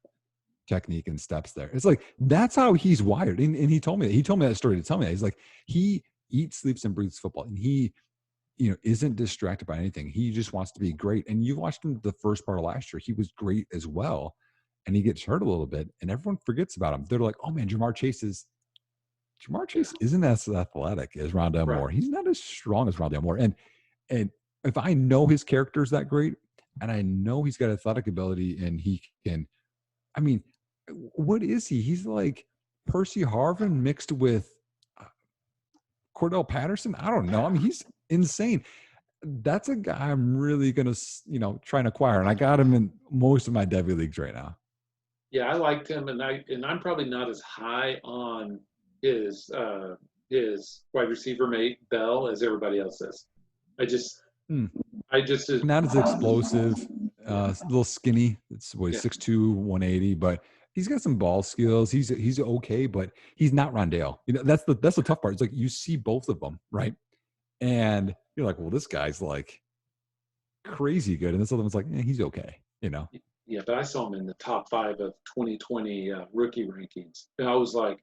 technique and steps there." It's like, that's how he's wired. And he told me that story to tell me that. He's like, he eats, sleeps, and breathes football, and he isn't distracted by anything. He just wants to be great. And you watched him the first part of last year. He was great as well, and he gets hurt a little bit, and everyone forgets about him. They're like, oh man, Jamar Chase isn't as athletic as Rondale Moore. He's not as strong as Rondale Moore. And if I know his character is that great, and I know he's got athletic ability, and he can, I mean, what is he? He's like Percy Harvin mixed with Cordell Patterson. I don't know. I mean, he's insane. That's a guy I'm really going to, try and acquire. And I got him in most of my Devy leagues right now. Yeah, I liked him, and I'm probably not as high on his wide receiver mate Bell as everybody else is. I just not as explosive, a little skinny. It's 6'2", 180, but he's got some ball skills. He's okay, but he's not Rondale. That's the tough part. It's like you see both of them, right? And you're like, well, this guy's like crazy good, and this other one's like, he's okay, Yeah, but I saw him in the top 5 of 2020 rookie rankings, and I was like,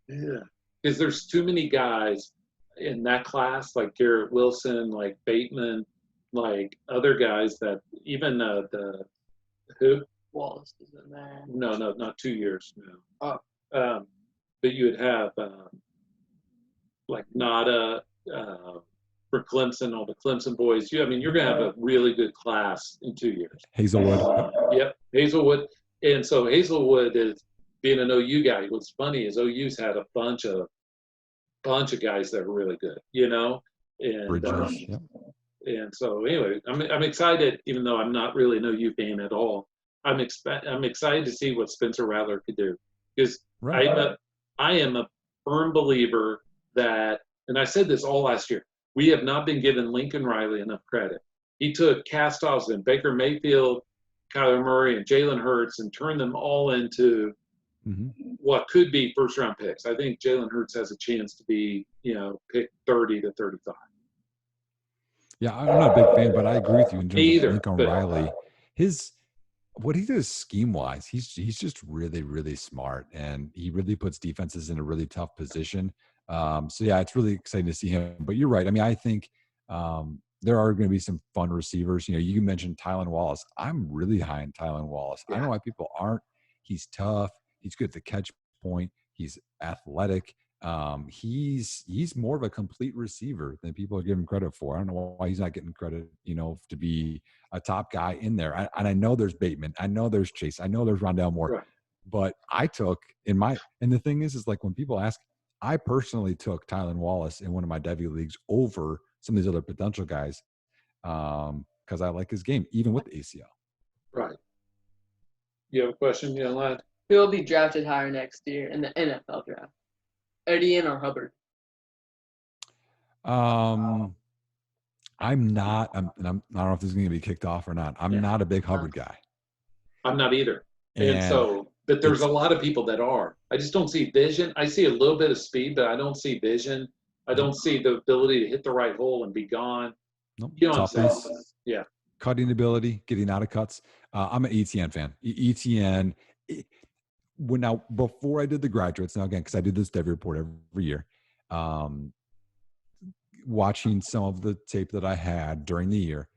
Yeah. Because there's too many guys in that class, like Garrett Wilson, like Bateman, like other guys that even the who? Wallace is in there. No, not 2 years. No. Oh. But you would have like Nada for Clemson, all the Clemson boys. I mean, you're going to have a really good class in 2 years. Hazelwood. Yep, Hazelwood. And so Hazelwood is being an OU guy. What's funny is OU's had a bunch of guys that are really good, and Bridges. Yep. and so anyway, I'm excited, even though I'm not really an OU fan at all. I'm excited to see what Spencer Rattler could do, because Right. I am a firm believer that, and I said this all last year, we have not been given Lincoln Riley enough credit. He took cast-offs in Baker Mayfield, Kyler Murray, and Jalen Hurts and turned them all into what could be first-round picks. I think Jalen Hurts has a chance to be, picked 30 to 35. Yeah, I'm not a big fan, but I agree with you in terms of Lincoln But Riley. What he does scheme-wise, he's just really, really smart, and he really puts defenses in a really tough position. So yeah, it's really exciting to see him. But you're right. I mean, I think there are going to be some fun receivers. You mentioned Tylan Wallace. I'm really high in Tylan Wallace. I don't know why people aren't. He's tough. He's good at the catch point. He's athletic. He's more of a complete receiver than people give him credit for. I don't know why he's not getting credit, to be a top guy in there. And I know there's Bateman. I know there's Chase. I know there's Rondale Moore. Right. But I took and the thing is like when people ask, I personally took Tylan Wallace in one of my Devy leagues over some of these other potential guys because I like his game, even with the ACL. Right. You have a question, lad? He'll be drafted higher next year in the NFL draft. Etienne or Hubbard? I'm not. I don't know if this is going to be kicked off or not. I'm not a big Hubbard guy. I'm not either. And so, but there's a lot of people that are. I just don't see vision. I see a little bit of speed, but I don't see vision. I don't see the ability to hit the right hole and be gone. Nope. You know what I'm saying? Yeah. Cutting ability, getting out of cuts. I'm an ETN fan. ETN. Now, before I did the graduates, now again, because I do this Devy report every year, watching some of the tape that I had during the year,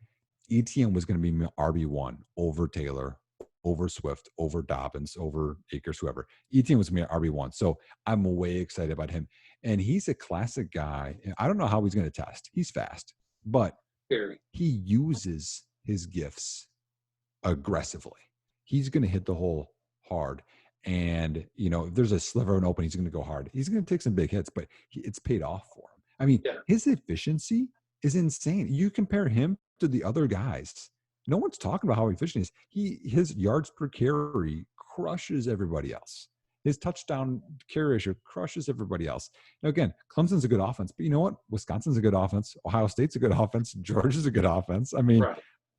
ETN was going to be RB1 over Taylor, over Swift, over Dobbins, over Akers, whoever. ETN was going to be RB1. So I'm way excited about him. And he's a classic guy. I don't know how he's going to test. He's fast, but he uses his gifts aggressively. He's going to hit the hole hard. And, if there's a sliver of an open, he's going to go hard. He's going to take some big hits, but it's paid off for him. I mean, his efficiency is insane. You compare him to the other guys. No one's talking about how efficient he is. His yards per carry crushes everybody else. His touchdown carry ratio crushes everybody else. Now, again, Clemson's a good offense, but you know what? Wisconsin's a good offense. Ohio State's a good offense. Georgia's a good offense. I mean,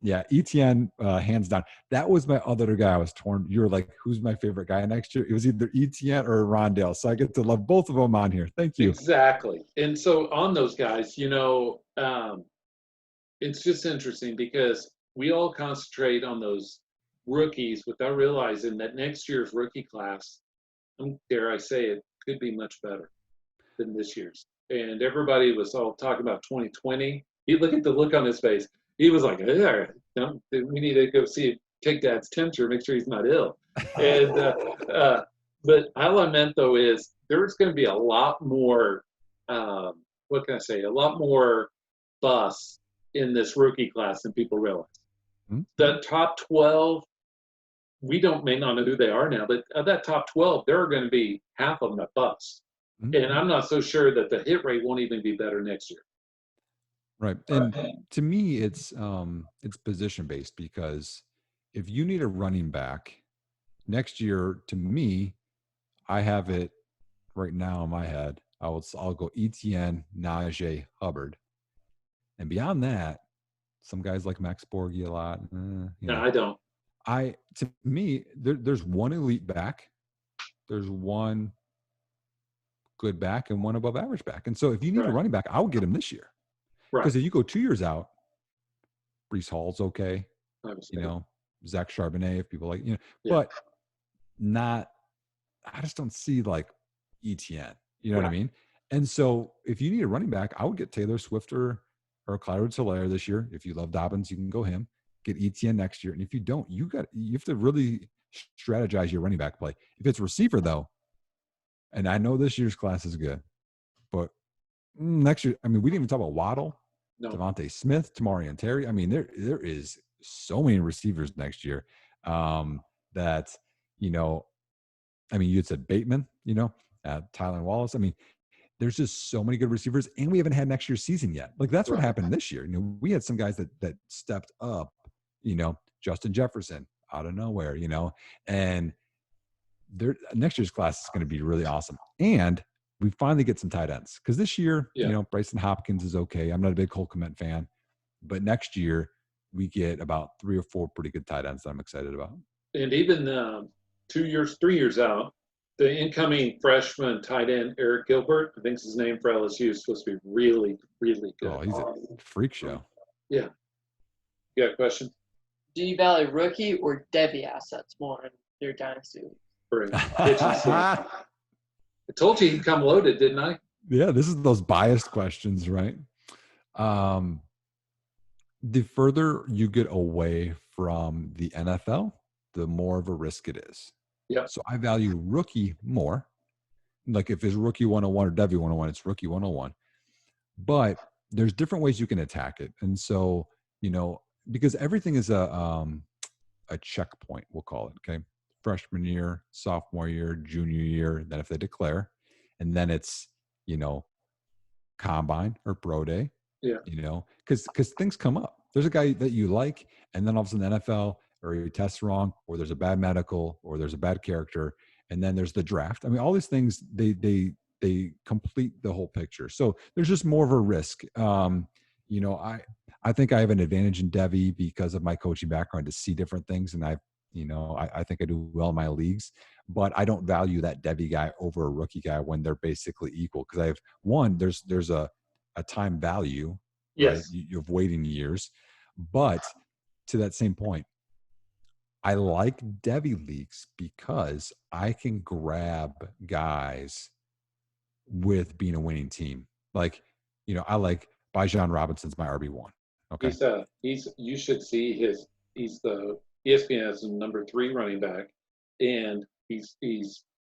yeah, ETN, hands down. That was my other guy I was torn. You were like, who's my favorite guy next year? It was either ETN or Rondale. So I get to love both of them on here. Thank you. Exactly. And so on those guys, it's just interesting because we all concentrate on those rookies without realizing that next year's rookie class, dare I say it, could be much better than this year's. And everybody was all talking about 2020. Look at the look on his face. He was like, we need to go take Dad's temperature, make sure he's not ill. And but all I meant though is there's going to be a lot more. What can I say? A lot more bus in this rookie class than people realize. Mm-hmm. The top 12, may not know who they are now, but of that top 12, there are going to be half of them that bust. Mm-hmm. And I'm not so sure that the hit rate won't even be better next year. Right. And to me, it's position based because if you need a running back next year, to me, I have it right now in my head. I'll go ETN, Najee, Hubbard. And beyond that, some guys like Max Borghi a lot. No, I don't. To me, there's one elite back. There's one good back and one above average back. And so if you need a running back, I'll get him this year. Because if you go 2 years out, Breece Hall's okay. Zach Charbonnet, if people like, but I just don't see like ETN. You know what I mean? And so if you need a running back, I would get Taylor Swift or Clyde Hilaire this year. If you love Dobbins, you can go him. Get ETN next year. And if you don't, you have to really strategize your running back play. If it's receiver though, and I know this year's class is good, but next year, I mean, we didn't even talk about Waddle, Devontae Smith, Tamari and Terry. I mean, there is so many receivers next year that, you know, I mean, you had said Bateman, you know, Tylan Wallace. I mean, there's just so many good receivers, and we haven't had next year's season yet. Like that's what happened this year. You know, we had some guys that stepped up, you know, Justin Jefferson out of nowhere, you know, and next year's class is going to be really awesome. And we finally get some tight ends because this year, you know, Bryson Hopkins is okay. I'm not a big Cole Kmet fan, but next year we get about 3 or 4 pretty good tight ends that I'm excited about. And even 3 years out, the incoming freshman tight end, Eric Gilbert, I think is his name for LSU, is supposed to be really, really good. Oh, he's a freak show. Yeah. You got a question? Do you value rookie or Devy assets more in your dynasty? I told you he'd come loaded, didn't I? Yeah, this is those biased questions, right? The further you get away from the NFL, the more of a risk it is. Yeah. So I value rookie more. Like if it's rookie 101 or Devy 101, it's rookie 101. But there's different ways you can attack it. And so, you know, because everything is a checkpoint, we'll call it, okay? Freshman year, sophomore year, junior year, then if they declare, and then it's, you know, combine or pro day, you know, because things come up. There's a guy that you like, and then all of a sudden the NFL, or he tests wrong, or there's a bad medical, or there's a bad character, and then there's the draft. I mean, all these things, they complete the whole picture. So there's just more of a risk. You know, I think I have an advantage in Devy because of my coaching background to see different things, and I think I do well in my leagues, but I don't value that Devy guy over a rookie guy when they're basically equal. Because I have there's a time value, right? You have waiting years, but to that same point, I like Devy leagues because I can grab guys with being a winning team. Like, you know, I like Bijan Robinson's my RB1. Okay. You should see he's the ESPN has the number 3 running back, and he's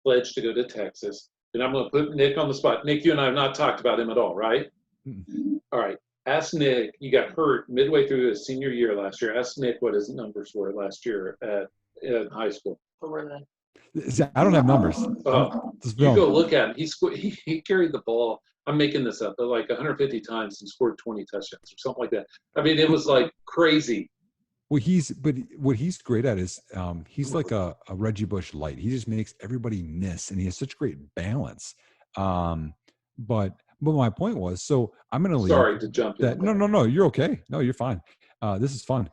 pledged to go to Texas. And I'm going to put Nick on the spot. Nick, you and I have not talked about him at all, right? Mm-hmm. All right. Ask Nick. You got hurt midway through his senior year last year. Ask Nick what his numbers were last year at high school. What were they? See, I don't have numbers. You go look at him. He carried the ball. I'm making this up, but like 150 times and scored 20 touchdowns or something like that. I mean, it was like crazy. Well, what he's great at is he's like a Reggie Bush light. He just makes everybody miss, and he has such great balance. But my point was, so I'm going to leave. Sorry to jump in. No, you're okay. No, you're fine. This is fun.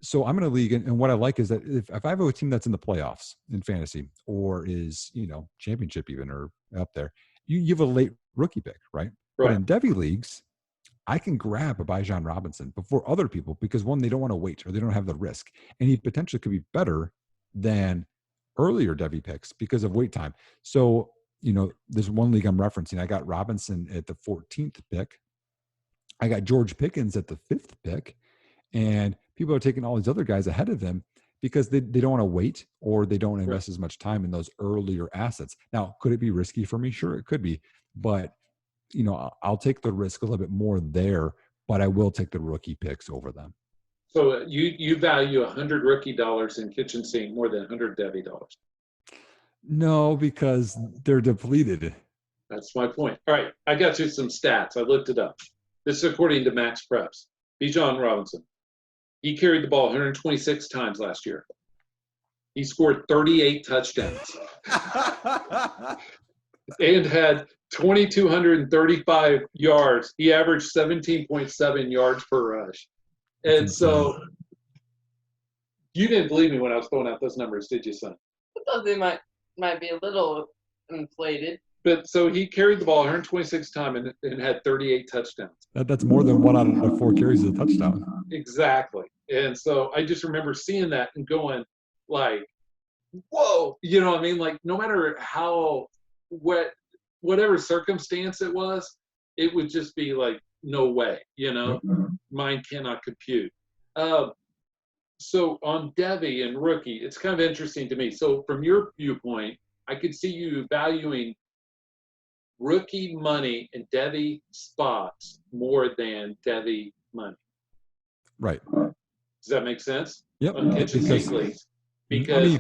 So I'm going to league, and what I like is that if I have a team that's in the playoffs in fantasy, or is, you know, championship even, or up there, you have a late rookie pick, right? But in Devy leagues, I can grab a Bijan Robinson before other people because, one, they don't want to wait, or they don't have the risk, and he potentially could be better than earlier Devy picks because of wait time. So, you know, there's one league I'm referencing. I got Robinson at the 14th pick. I got George Pickens at the 5th pick, and people are taking all these other guys ahead of him because they don't want to wait, or they don't invest as much time in those earlier assets. Now, could it be risky for me? Sure, it could be, but you know, I'll take the risk a little bit more there, but I will take the rookie picks over them. So you value 100 rookie dollars in kitchen sink more than 100 Devy dollars? No, because they're depleted. That's my point. All right, I got you some stats. I looked it up. This is according to Max Preps. Bijan Robinson, he carried the ball 126 times last year. He scored 38 touchdowns and had 2,235 yards. He averaged 17.7 yards per rush. And so you didn't believe me when I was throwing out those numbers, did you, son? I thought they might be a little inflated. But so he carried the ball 126 times and had 38 touchdowns. That's more than 1 out of 4 carries is a touchdown. Exactly. And so I just remember seeing that and going like, whoa, you know what I mean? Like no matter how whatever circumstance it was, it would just be like, no way, mine cannot compute. So on Devi and rookie, it's kind of interesting to me. So from your viewpoint, I could see you valuing rookie money and Devi spots more than Devi money. Right. Does that make sense? Yep. On kitchen sink leagues. Because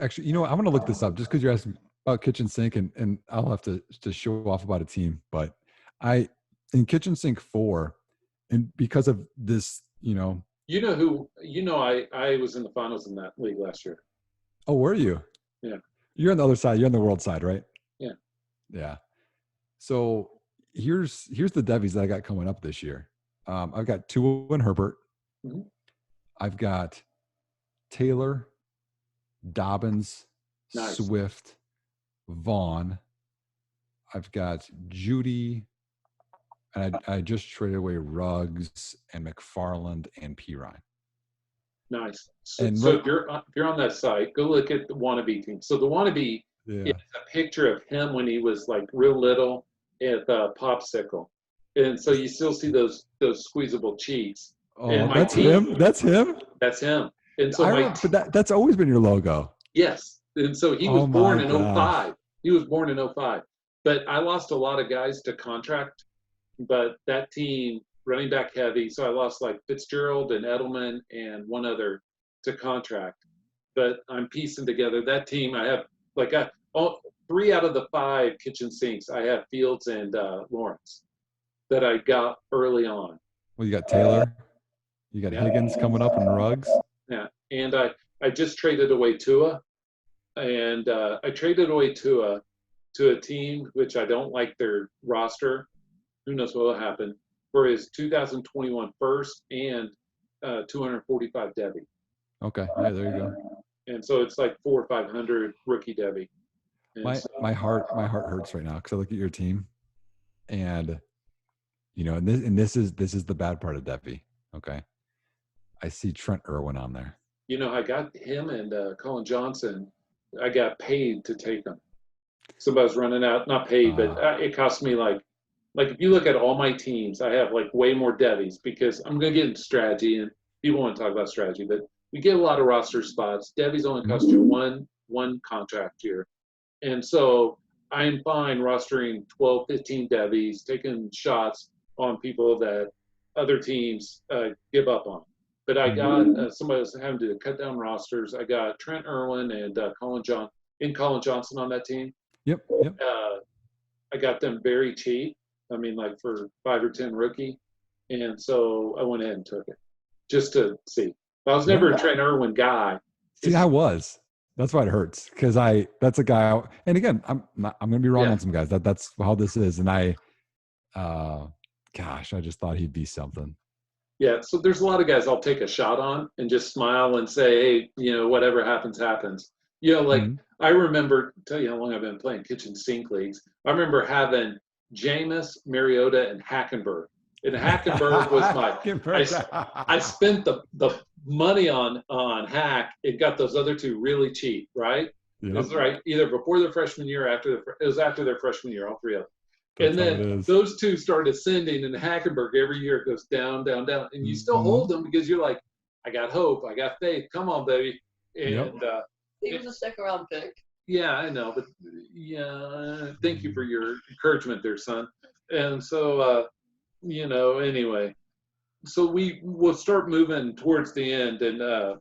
actually, I'm going to look this up just because you're asking about kitchen sink, and I'll have to show off about a team. But in kitchen sink 4, and because of this, I was in the finals in that league last year. Oh, were you? Yeah. You're on the other side. You're on the world side, right? Yeah. Yeah. So here's the Devies that I got coming up this year. I've got Tua and Herbert. Mm-hmm. I've got Taylor, Dobbins, nice. Swift, Vaughn. I've got Judy, and I just traded away Ruggs and McFarland and Pirine. Nice. So if you're on that site, go look at the wannabe team. So the wannabe is a picture of him when he was like real little at Popsicle, and so you still see those squeezable cheeks. Oh, that's him. That's him. That's him. And so but that's always been your logo. Yes. And so he was born in 05. He was born in 05. But I lost a lot of guys to contract. But that team, running back heavy, so I lost like Fitzgerald and Edelman and one other to contract. But I'm piecing together that team. I have 3 out of the 5 kitchen sinks. I have Fields and Lawrence that I got early on. Well, you got Taylor. You got Higgins coming up in Ruggs. Yeah, and I just traded away Tua, and I traded away Tua to a team which I don't like their roster. Who knows what will happen for his 2021 first and 245 Debbie. Okay, yeah, there you go. And so it's like 400 or 500 rookie Debbie. My heart hurts right now because I look at your team, and this is the bad part of Debbie. Okay, I see Trent Irwin on there. I got him and Colin Johnson. I got paid to take them. Somebody's running out, not paid, but it cost me like if you look at all my teams, I have like way more Devies because I'm going to get into strategy and people want to talk about strategy, but we get a lot of roster spots. Devies only cost you one contract year. And so I'm fine rostering 12, 15 Devies, taking shots on people that other teams give up on. But I got somebody was having to cut down rosters. I got Trent Irwin and Colin Johnson on that team. Yep. I got them very cheap. I mean, like for 5 or 10 rookie. And so I went ahead and took it just to see. I was never a Trent Irwin guy. See, I was. That's why it hurts because that's a guy. And again, I'm going to be wrong on some guys. That's how this is. And I just thought he'd be something. Yeah, so there's a lot of guys I'll take a shot on and just smile and say, hey, whatever happens, happens. I remember, tell you how long I've been playing kitchen sink leagues. I remember having Jameis, Mariota, and Hackenberg. And Hackenberg was I spent the money on Hack and got those other 2 really cheap, right? Yep. That's right. Either before their freshman year or it was after their freshman year, all 3 of them. And then those 2 started ascending, and Hackenberg every year it goes down, down, down. And you still hold them because you're like, I got hope, I got faith. Come on, baby. And he was a second-round pick. Yeah, I know, but thank you for your encouragement there, son. And so, anyway, so we will start moving towards the end, and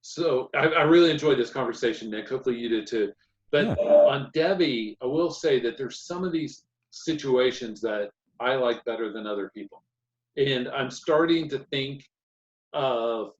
so I really enjoyed this conversation, Nick. Hopefully you did too. But on Debbie, I will say that there's some of these situations that I like better than other people. And I'm starting to think of,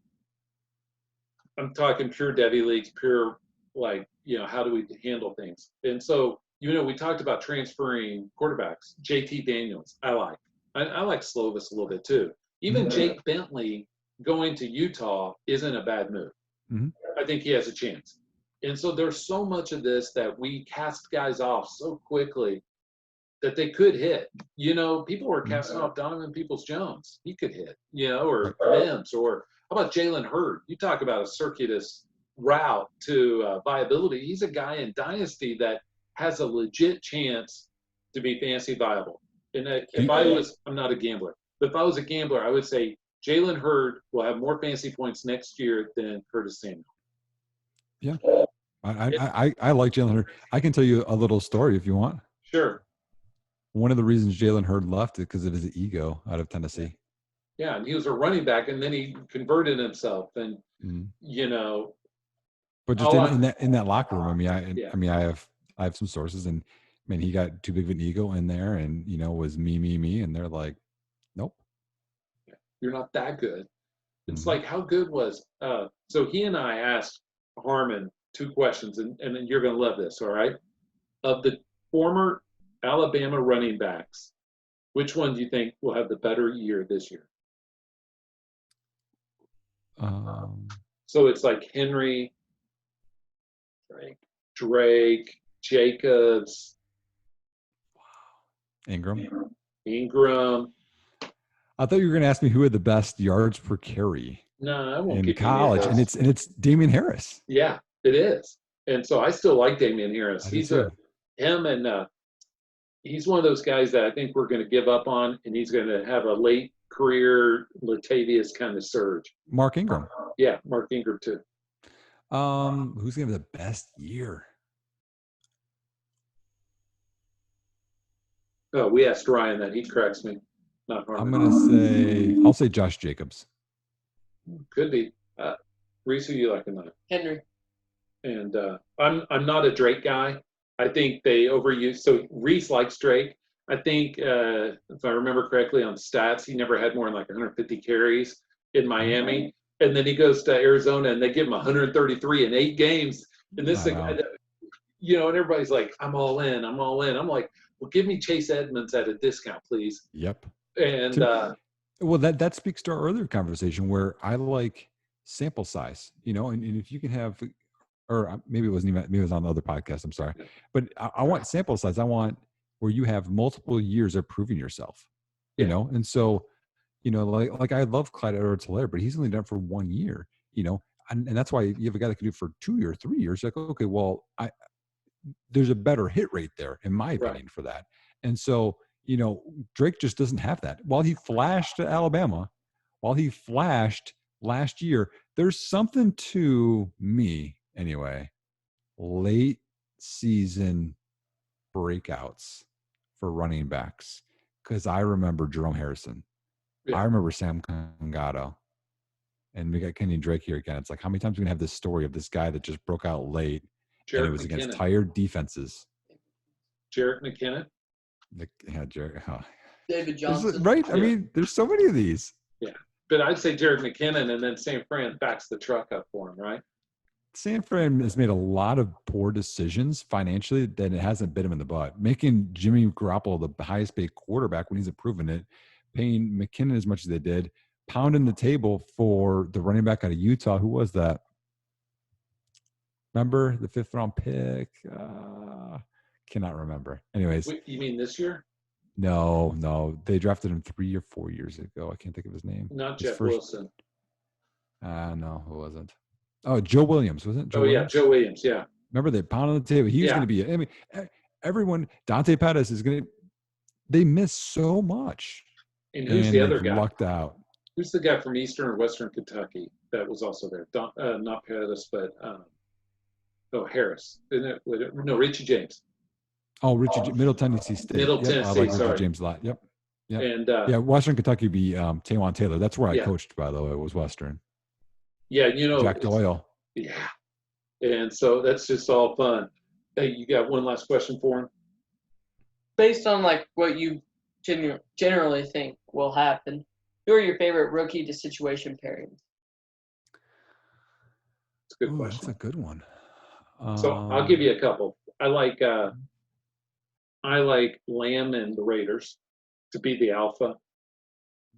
I'm talking pure Debbie leagues, pure how do we handle things? And so, we talked about transferring quarterbacks. JT Daniels, I like. I like Slovis a little bit too. Even Jake Bentley going to Utah isn't a bad move. Mm-hmm. I think he has a chance. And so there's so much of this that we cast guys off so quickly that they could hit. People were casting off Donovan Peoples-Jones. He could hit, or Mims, or how about Jalen Hurd? You talk about a circuitous route to viability. He's a guy in Dynasty that has a legit chance to be fantasy viable. And I'm not a gambler, but if I was a gambler, I would say Jalen Hurd will have more fantasy points next year than Curtis Samuel. Yeah. I like Jalen Hurd. I can tell you a little story if you want. Sure. One of the reasons Jalen Hurd left it because of his ego out of Tennessee. Yeah, and he was a running back, and then he converted himself, and But just in that locker room, I have some sources, and man, he got too big of an ego in there, and was me, and they're like, nope, you're not that good. It's like, how good was so he and I asked Harmon 2 questions, and then you're going to love this, all right? Of the former Alabama running backs, which one do you think will have the better year this year? So it's like Henry, Drake, Jacobs, Ingram. I thought you were going to ask me who had the best yards per carry. No, I won't. In college, and it's Damian Harris. Yeah, it is, and so I still like Damian Harris. He's one of those guys that I think we're going to give up on, and he's going to have a late career Latavius kind of surge. Mark Ingram. Yeah, Mark Ingram too. Who's going to have the best year? Oh, we asked Ryan that. He corrects me. Not Harmon. I'll say Josh Jacobs. Could be. Reese, who you like in that? Henry. And I'm not a Drake guy. I think they overuse. So Reese likes Drake. I think if I remember correctly on stats, he never had more than like 150 carries in Miami, and then he goes to Arizona and they give him 133 in 8 games. And this thing, and everybody's like, "I'm all in. I'm all in." I'm like, "Well, give me Chase Edmonds at a discount, please." Yep. And well, that speaks to our earlier conversation where I like sample size, and if you can have, or maybe it wasn't even, maybe it was on the other podcast. I'm sorry, but I want sample size. I want where you have multiple years of proving yourself, and so, like I love Clyde Edwards-Helaire, but he's only done it for 1 year, and that's why you have a guy that can do it for 2 or 3 years. Like, okay, well, there's a better hit rate there, in my opinion, for that. And so, Drake just doesn't have that. While he flashed at Alabama, while he flashed last year, there's something to me, anyway, late season breakouts for running backs. Because I remember Jerome Harrison. Yeah. I remember Sam Congato. And we got Kenyon Drake here again. It's like, how many times are we going to have this story of this guy that just broke out late? And it was against tired defenses. Jerick McKinnon. David Johnson. Right? I mean, there's so many of these. Yeah. But I'd say Jerick McKinnon, and then San Fran backs the truck up for him, right? San Fran has made a lot of poor decisions financially that it hasn't bit him in the butt. Making Jimmy Garoppolo the highest paid quarterback when he's proven it, paying McKinnon as much as they did, pounding the table for the running back out of Utah. Who was that? Remember the 5th round pick? Cannot remember. Anyways. Wait, you mean this year? No. They drafted him 3 or 4 years ago. I can't think of his name. Not Jeff Wilson. No, it wasn't. Oh, Joe Williams, wasn't it? Yeah, Joe Williams, yeah. Remember they pounded the table. He was going to be, I mean, everyone, Dante Pettis is going to, they miss so much. And who's the other guy? Lucked out. Who's the guy from Eastern or Western Kentucky that was also there? Not Pettis, but Harris. No, Richie James. Oh, Middle Tennessee State. Middle Tennessee, I like sorry. Richie James a lot. Yep. And Western Kentucky would be Tajuan Taylor. That's where I coached, by the way, was Western. Yeah, Jack Doyle. Yeah. And so that's just all fun. Hey, you got one last question for him? Based on like what you generally think will happen, who are your favorite rookie to situation pairings? That's a good question. That's a good one. So I'll give you a couple. I like Lamb and the Raiders to be the alpha.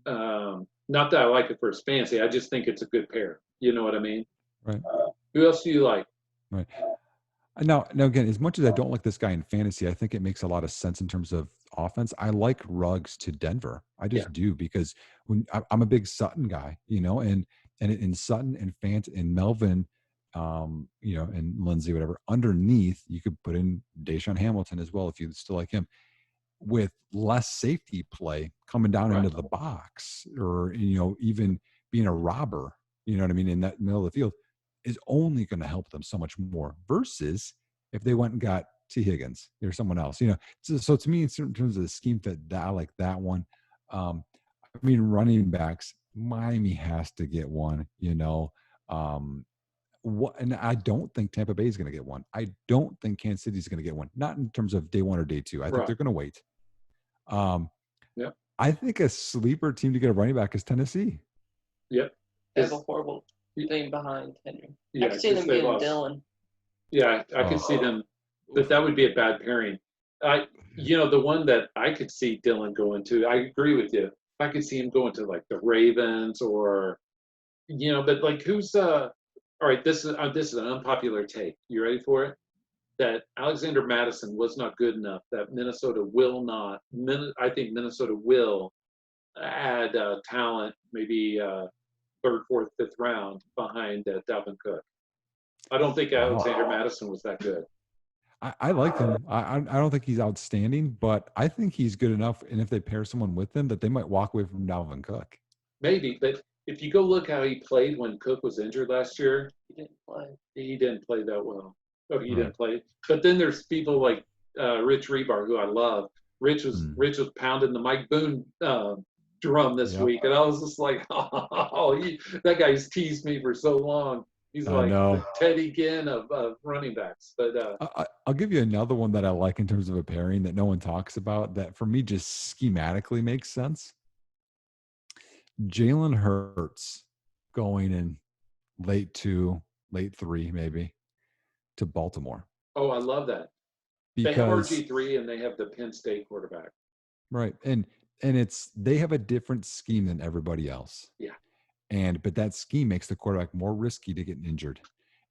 Not that I like it for his fantasy. I just think it's a good pair. You know what I mean? Right. Who else do you like? Right. Now again, as much as I don't like this guy in fantasy, I think it makes a lot of sense in terms of offense. I like Ruggs to Denver. I just do, because when I'm a big Sutton guy, and in Sutton and Fant and Melvin, and Lindsey, whatever. Underneath, you could put in Deshaun Hamilton as well if you still like him, with less safety play coming down Right. into the box, or even being a robber. You know what I mean? In that middle of the field is only going to help them so much more. Versus if they went and got T. Higgins or someone else. So to me, in terms of the scheme fit, I like that one. Running backs, Miami has to get one. And I don't think Tampa Bay is going to get one. I don't think Kansas City is going to get one. Not in terms of day one or day two. I think Right. they're going to wait. Yep. I think a sleeper team to get a running back is Tennessee. Yep. They have a horrible thing behind Henry. Yeah, I can see them 'cause they getting lost. Dylan. Yeah, I could see them, but that would be a bad pairing. The one that I could see Dylan going to, I agree with you. I could see him going to like the Ravens or, but like who's all right, this is an unpopular take. You ready for it? That Alexander Madison was not good enough. That Minnesota will not. I think Minnesota will add talent, maybe third, fourth, fifth round behind Dalvin Cook. I don't think Alexander Madison was that good. I like him. I don't think he's outstanding, but I think he's good enough. And if they pair someone with him, that they might walk away from Dalvin Cook. Maybe, but if you go look how he played when Cook was injured last year, he didn't play that well. Oh, he didn't play. But then there's people like Rich Rebar, who I love. Rich was pounding the Mike Boone drum this week, and I was just like, that guy's teased me for so long. He's like the Teddy Ginn of running backs. But I'll give you another one that I like in terms of a pairing that no one talks about, that for me just schematically makes sense. Jalen Hurts going in late 2, late 3, maybe, to Baltimore. Oh, I love that. They have RG3 and they have the Penn State quarterback. Right. And they have a different scheme than everybody else. Yeah. But that scheme makes the quarterback more risky to get injured.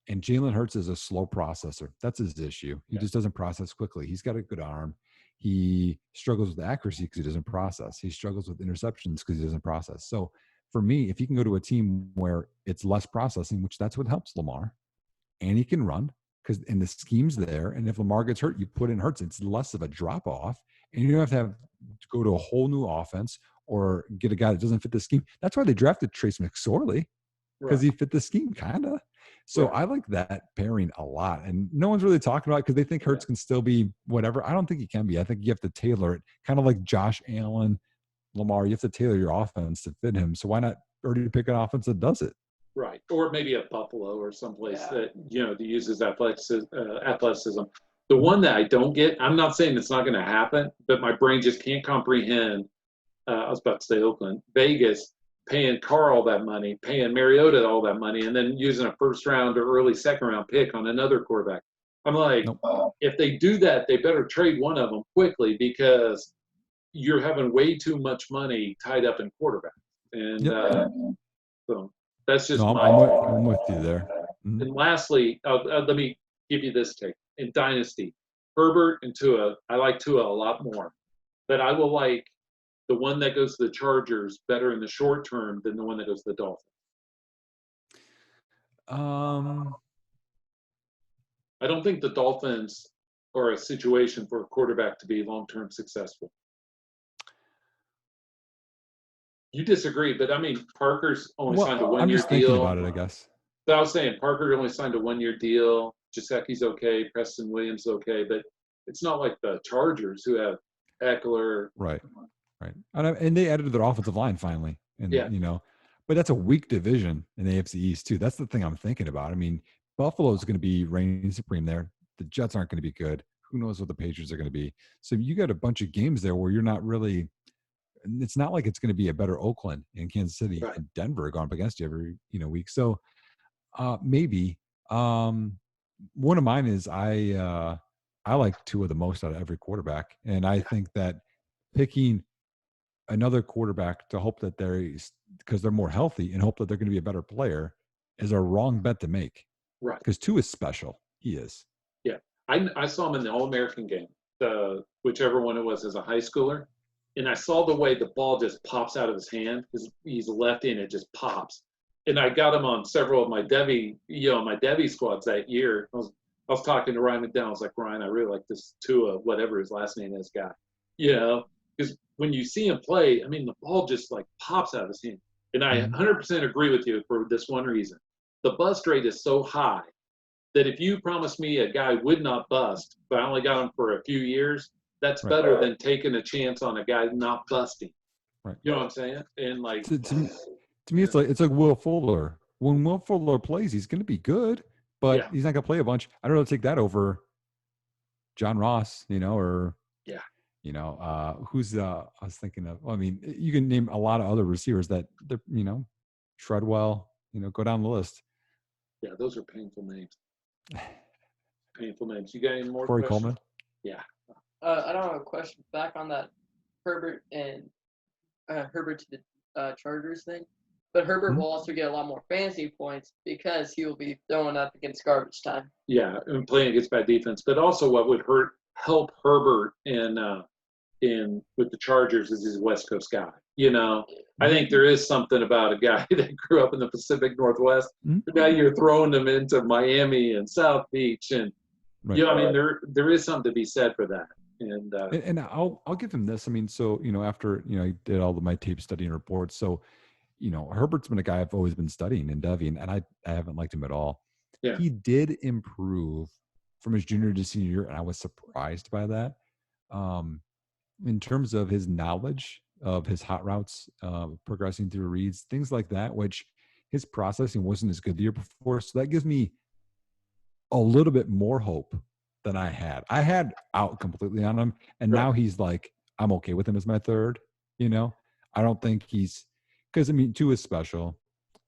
And Jalen Hurts is a slow processor. That's his issue. He just doesn't process quickly. He's got a good arm. He struggles with accuracy because he doesn't process. He struggles with interceptions because he doesn't process. So for me, if he can go to a team where it's less processing, which that's what helps Lamar, and he can run and the scheme's there. And if Lamar gets hurt, you put in Hurts. It's less of a drop off, and you don't have to go to a whole new offense or get a guy that doesn't fit the scheme. That's why they drafted Trace McSorley, because he fit the scheme kind of. So I like that pairing a lot, and no one's really talking about it because they think Hurts can still be whatever. I don't think he can be. I think you have to tailor it, kind of like Josh Allen, Lamar. You have to tailor your offense to fit him. So why not already pick an offense that does it? Right, or maybe a Buffalo or someplace that that uses athleticism. The one that I don't get, I'm not saying it's not going to happen, but my brain just can't comprehend. I was about to say Oakland, Vegas, paying Carr all that money, paying Mariota all that money, and then using a first round or early second round pick on another quarterback. I'm like, if they do that, they better trade one of them quickly, because you're having way too much money tied up in quarterbacks. And so that's just I'm with you there. Mm-hmm. And lastly, let me give you this take. In Dynasty, Herbert and Tua, I like Tua a lot more. But I will like the one that goes to the Chargers better in the short term than the one that goes to the Dolphins. I don't think the Dolphins are a situation for a quarterback to be long-term successful. You disagree, but I mean, Parker's only signed a one-year deal. I'm just thinking about it, I guess. So I was saying, Parker only signed a one-year deal. Gesicki's okay. Preston Williams okay, but it's not like the Chargers who have Eckler. Right. And they added their offensive line finally, and but that's a weak division in the AFC East too. That's the thing I'm thinking about. I mean, Buffalo's going to be reigning supreme there. The Jets aren't going to be good. Who knows what the Patriots are going to be? So you got a bunch of games there where you're not really. It's not like it's going to be a better Oakland and Kansas City and Denver going up against you every week. So maybe one of mine is I like Tua the most out of every quarterback, and I think that picking another quarterback to hope that because they're more healthy and hope that they're going to be a better player is a wrong bet to make. Right. Because Tua is special. He is. Yeah. I saw him in the All-American game, whichever one it was as a high schooler. And I saw the way the ball just pops out of his hand, because he's a lefty and it just pops. and I got him on several of my Debbie squads that year. I was talking to Ryan McDowell. I was like, Ryan, I really like this Tua, whatever his last name is, guy. Because when you see him play, I mean, the ball just like pops out of his hand. And I 100% agree with you for this one reason. The bust rate is so high that if you promise me a guy would not bust, but I only got him for a few years, that's better than taking a chance on a guy not busting. Right. You know what I'm saying? And like to me, it's like Will Fuller. When Will Fuller plays, he's going to be good, but he's not going to play a bunch. I'd rather take that over John Ross, or who's I was thinking of. I mean, you can name a lot of other receivers that they're, Treadwell. Go down the list. Yeah, those are painful names. Painful names. You got any more Corey questions? Coleman? Yeah. I don't have a question back on that Herbert and Herbert to the Chargers thing, but Herbert will also get a lot more fantasy points because he will be throwing up against garbage time. Yeah, and playing against bad defense, but also what would help Herbert in with the Chargers is he's a West Coast guy. I think there is something about a guy that grew up in the Pacific Northwest. But now you're throwing them into Miami and South Beach, and I mean there is something to be said for that. And I'll give him this. I mean, so after I did all of my tape study and reports, so Herbert's been a guy I've always been studying in Devy, and I haven't liked him at all. Yeah. He did improve from his junior to senior year, and I was surprised by that. In terms of his knowledge of his hot routes, progressing through reads, things like that, which his processing wasn't as good the year before. So that gives me a little bit more hope than I had. I had out completely on him, and now he's like, I'm okay with him as my third. I don't think he's because I mean, Tua is special.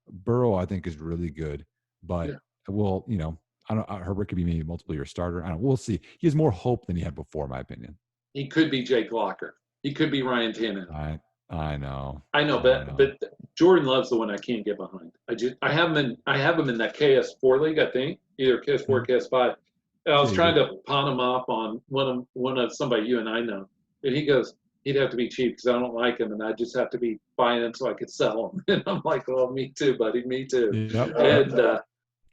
Burrow, I think, is really good, but I don't. Herbert could be maybe multiple year starter. I don't. We'll see. He has more hope than he had before, in my opinion. He could be Jake Locker. He could be Ryan Tannehill. I know. But Jordan Love's the one I can't get behind. I have him in that KS4 league, I think, either KS4 KS5. I was trying to pawn him off on one of somebody you and I know, and he goes, he'd have to be cheap because I don't like him, and I just have to be buying him so I could sell him. And I'm like, well, me too, buddy, me too. Yep. And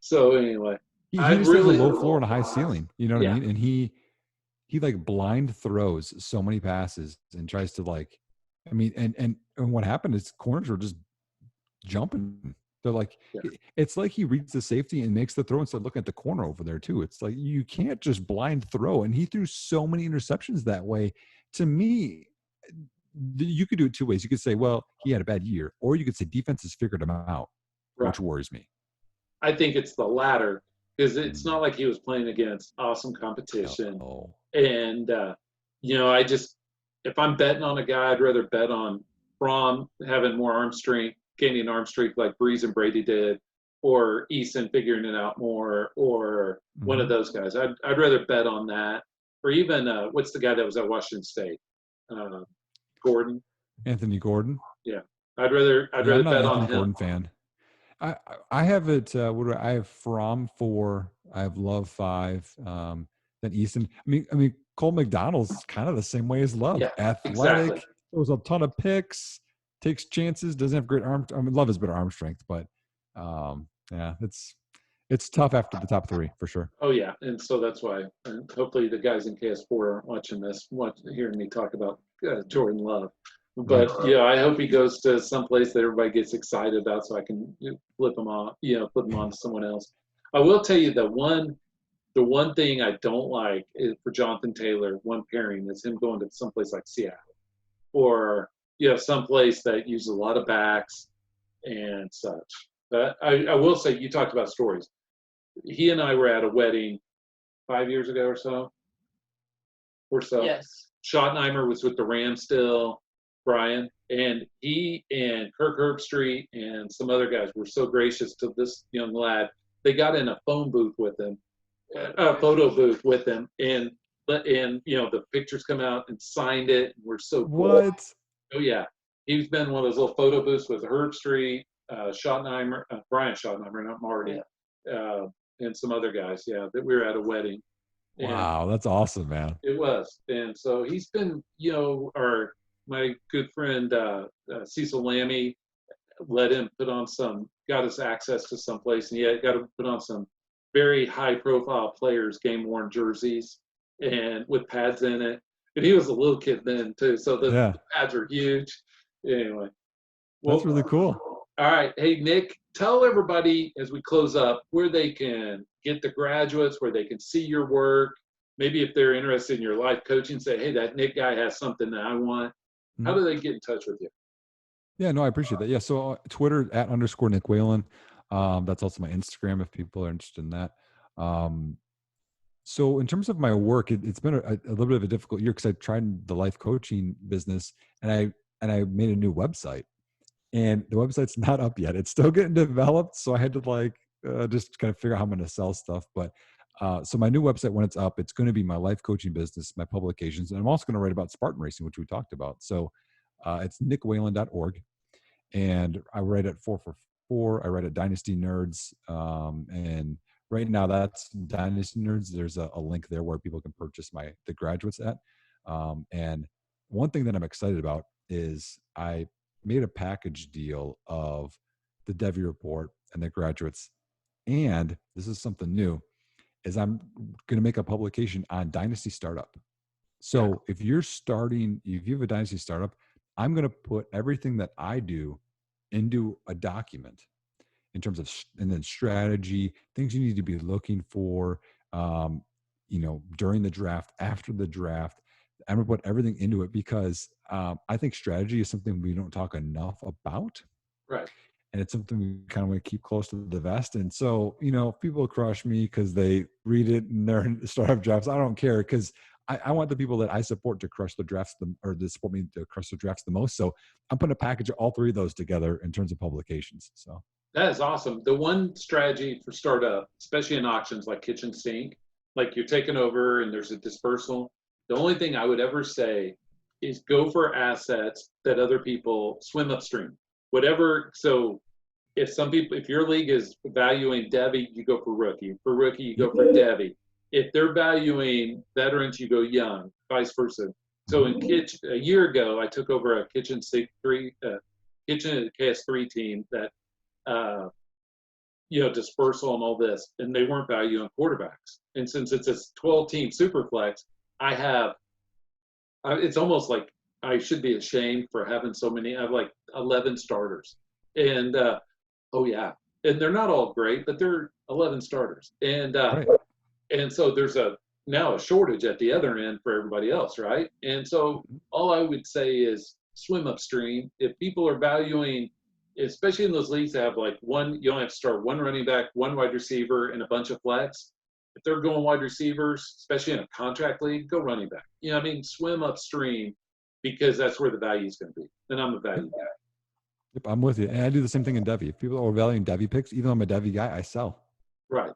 so anyway, he just really has a low floor and a high ceiling. You know what I mean? And he like blind throws so many passes and tries to like, I mean, and what happened is corners were just jumping. They're like, it's like he reads the safety and makes the throw instead of looking at the corner over there too. It's like, you can't just blind throw. And he threw so many interceptions that way. To me, you could do it two ways. You could say, well, he had a bad year, or you could say defense has figured him out, which worries me. I think it's the latter because it's not like he was playing against awesome competition. And, if I'm betting on a guy, I'd rather bet on Braun having more arm strength, gaining arm strength like Breeze and Brady did, or Eason figuring it out more, or one of those guys. I'd rather bet on that. Or even, what's the guy that was at Washington State? Gordon. Anthony Gordon. Yeah. I'd rather bet on him. Gordon fan. I have it. I have Fromm 4. I have Love 5. Then Easton. I mean, Cole McDonald's kind of the same way as Love. Athletic. Throws a ton of picks. Takes chances. Doesn't have great arm. I mean, Love has better arm strength, but it's tough after the top three for sure. Oh yeah, and so that's why. And hopefully the guys in KS4 aren't watching this, hearing me talk about Jordan Love. But I hope he goes to some place that everybody gets excited about, so I can flip him on to someone else. I will tell you the one thing I don't like is for Jonathan Taylor, one pairing is him going to someplace like Seattle, or someplace that uses a lot of backs and such. But I will say, you talked about stories. He and I were at a wedding 5 years ago or so. Yes. Schottenheimer was with the Rams still, Brian, and he and Kirk Herbstreit and some other guys were so gracious to this young lad. They got in a phone booth with him, a photo booth with him, and the pictures come out and signed it. We're so cool. What? Oh yeah, he's been in one of those little photo booths with Herbstreit, Schottenheimer, Brian Schottenheimer, not Marty, and some other guys. Yeah, that we were at a wedding. Wow, that's awesome, man. It was, and so he's been, my good friend Cecil Lammy let him put on some got us access to some place, and he got to put on some very high-profile players' game-worn jerseys and with pads in it. And he was a little kid then too, so the pads are huge. Anyway, well, that's really cool. All right, hey Nick, tell everybody as we close up where they can get the graduates, where they can see your work. Maybe if they're interested in your life coaching, say, hey, that Nick guy has something that I want. How do they get in touch with you? Yeah, no, I appreciate that. Yeah, so Twitter @_Nick Whalen. That's also my Instagram if people are interested in that. So in terms of my work, it's been a little bit of a difficult year because I tried the life coaching business and I made a new website, and the website's not up yet. It's still getting developed, so I had to just kind of figure out how I'm going to sell stuff. But so my new website, when it's up, it's going to be my life coaching business, my publications, and I'm also going to write about Spartan racing, which we talked about. So it's nickwhalen.org. And I write at 444. I write at Dynasty Nerds. And right now that's Dynasty Nerds. There's a link there where people can purchase the graduates at. And one thing that I'm excited about is I made a package deal of the Devi Report and the graduates. And this is something new, is I'm going to make a publication on Dynasty Startup. So if you have a Dynasty Startup, I'm going to put everything that I do into a document in terms of, and then strategy, things you need to be looking for, during the draft, after the draft. I'm going to put everything into it because I think strategy is something we don't talk enough about. Right. And it's something we kind of want to keep close to the vest. And so, people crush me because they read it and they're in startup drafts. I don't care because I want the people that I support to crush the drafts, or to support me to crush the drafts the most. So I'm putting a package of all three of those together in terms of publications. So that is awesome. The one strategy for startup, especially in auctions like kitchen sink, like you're taking over and there's a dispersal. The only thing I would ever say is go for assets that other people swim upstream. Whatever. So if your league is valuing Devi, you go for rookie. For rookie, you go for Devi. If they're valuing veterans, you go young, vice versa. So a year ago, I took over a kitchen KS3 team that, dispersal and all this, and they weren't valuing quarterbacks. And since it's a 12-team superflex, it's almost like I should be ashamed for having so many. I have like 11 starters, and and they're not all great, but they're 11 starters, and right. And so there's now a shortage at the other end for everybody else, right? And so all I would say is swim upstream. If people are valuing, especially in those leagues that have like you only have to start one running back, one wide receiver, and a bunch of flex. If they're going wide receivers, especially in a contract league, go running back. Swim upstream because that's where the value is going to be. And I'm a value guy. Yep, I'm with you. And I do the same thing in Devi. If people are valuing Devi picks, even though I'm a Devi guy, I sell. Right.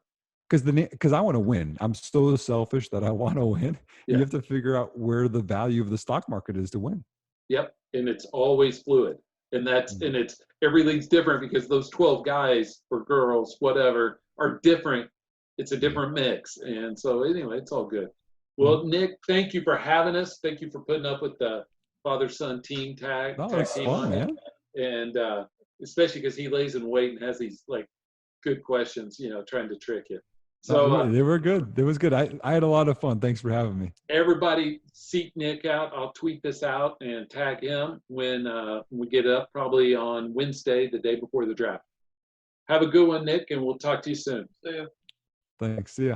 Because I want to win. I'm so selfish that I want to win. Yeah. You have to figure out where the value of the stock market is to win. Yep. And it's always fluid. And it's every league's different because those 12 guys or girls, whatever, are different. It's a different mix. And so anyway, it's all good. Well, Nick, thank you for having us. Thank you for putting up with the father-son team tag. Oh, it's fun, man. And especially because he lays in wait and has these good questions, trying to trick you. So they were good. It was good. I had a lot of fun. Thanks for having me. Everybody seek Nick out. I'll tweet this out and tag him when we get up, probably on Wednesday, the day before the draft. Have a good one, Nick, and we'll talk to you soon. See ya. Thanks. See ya.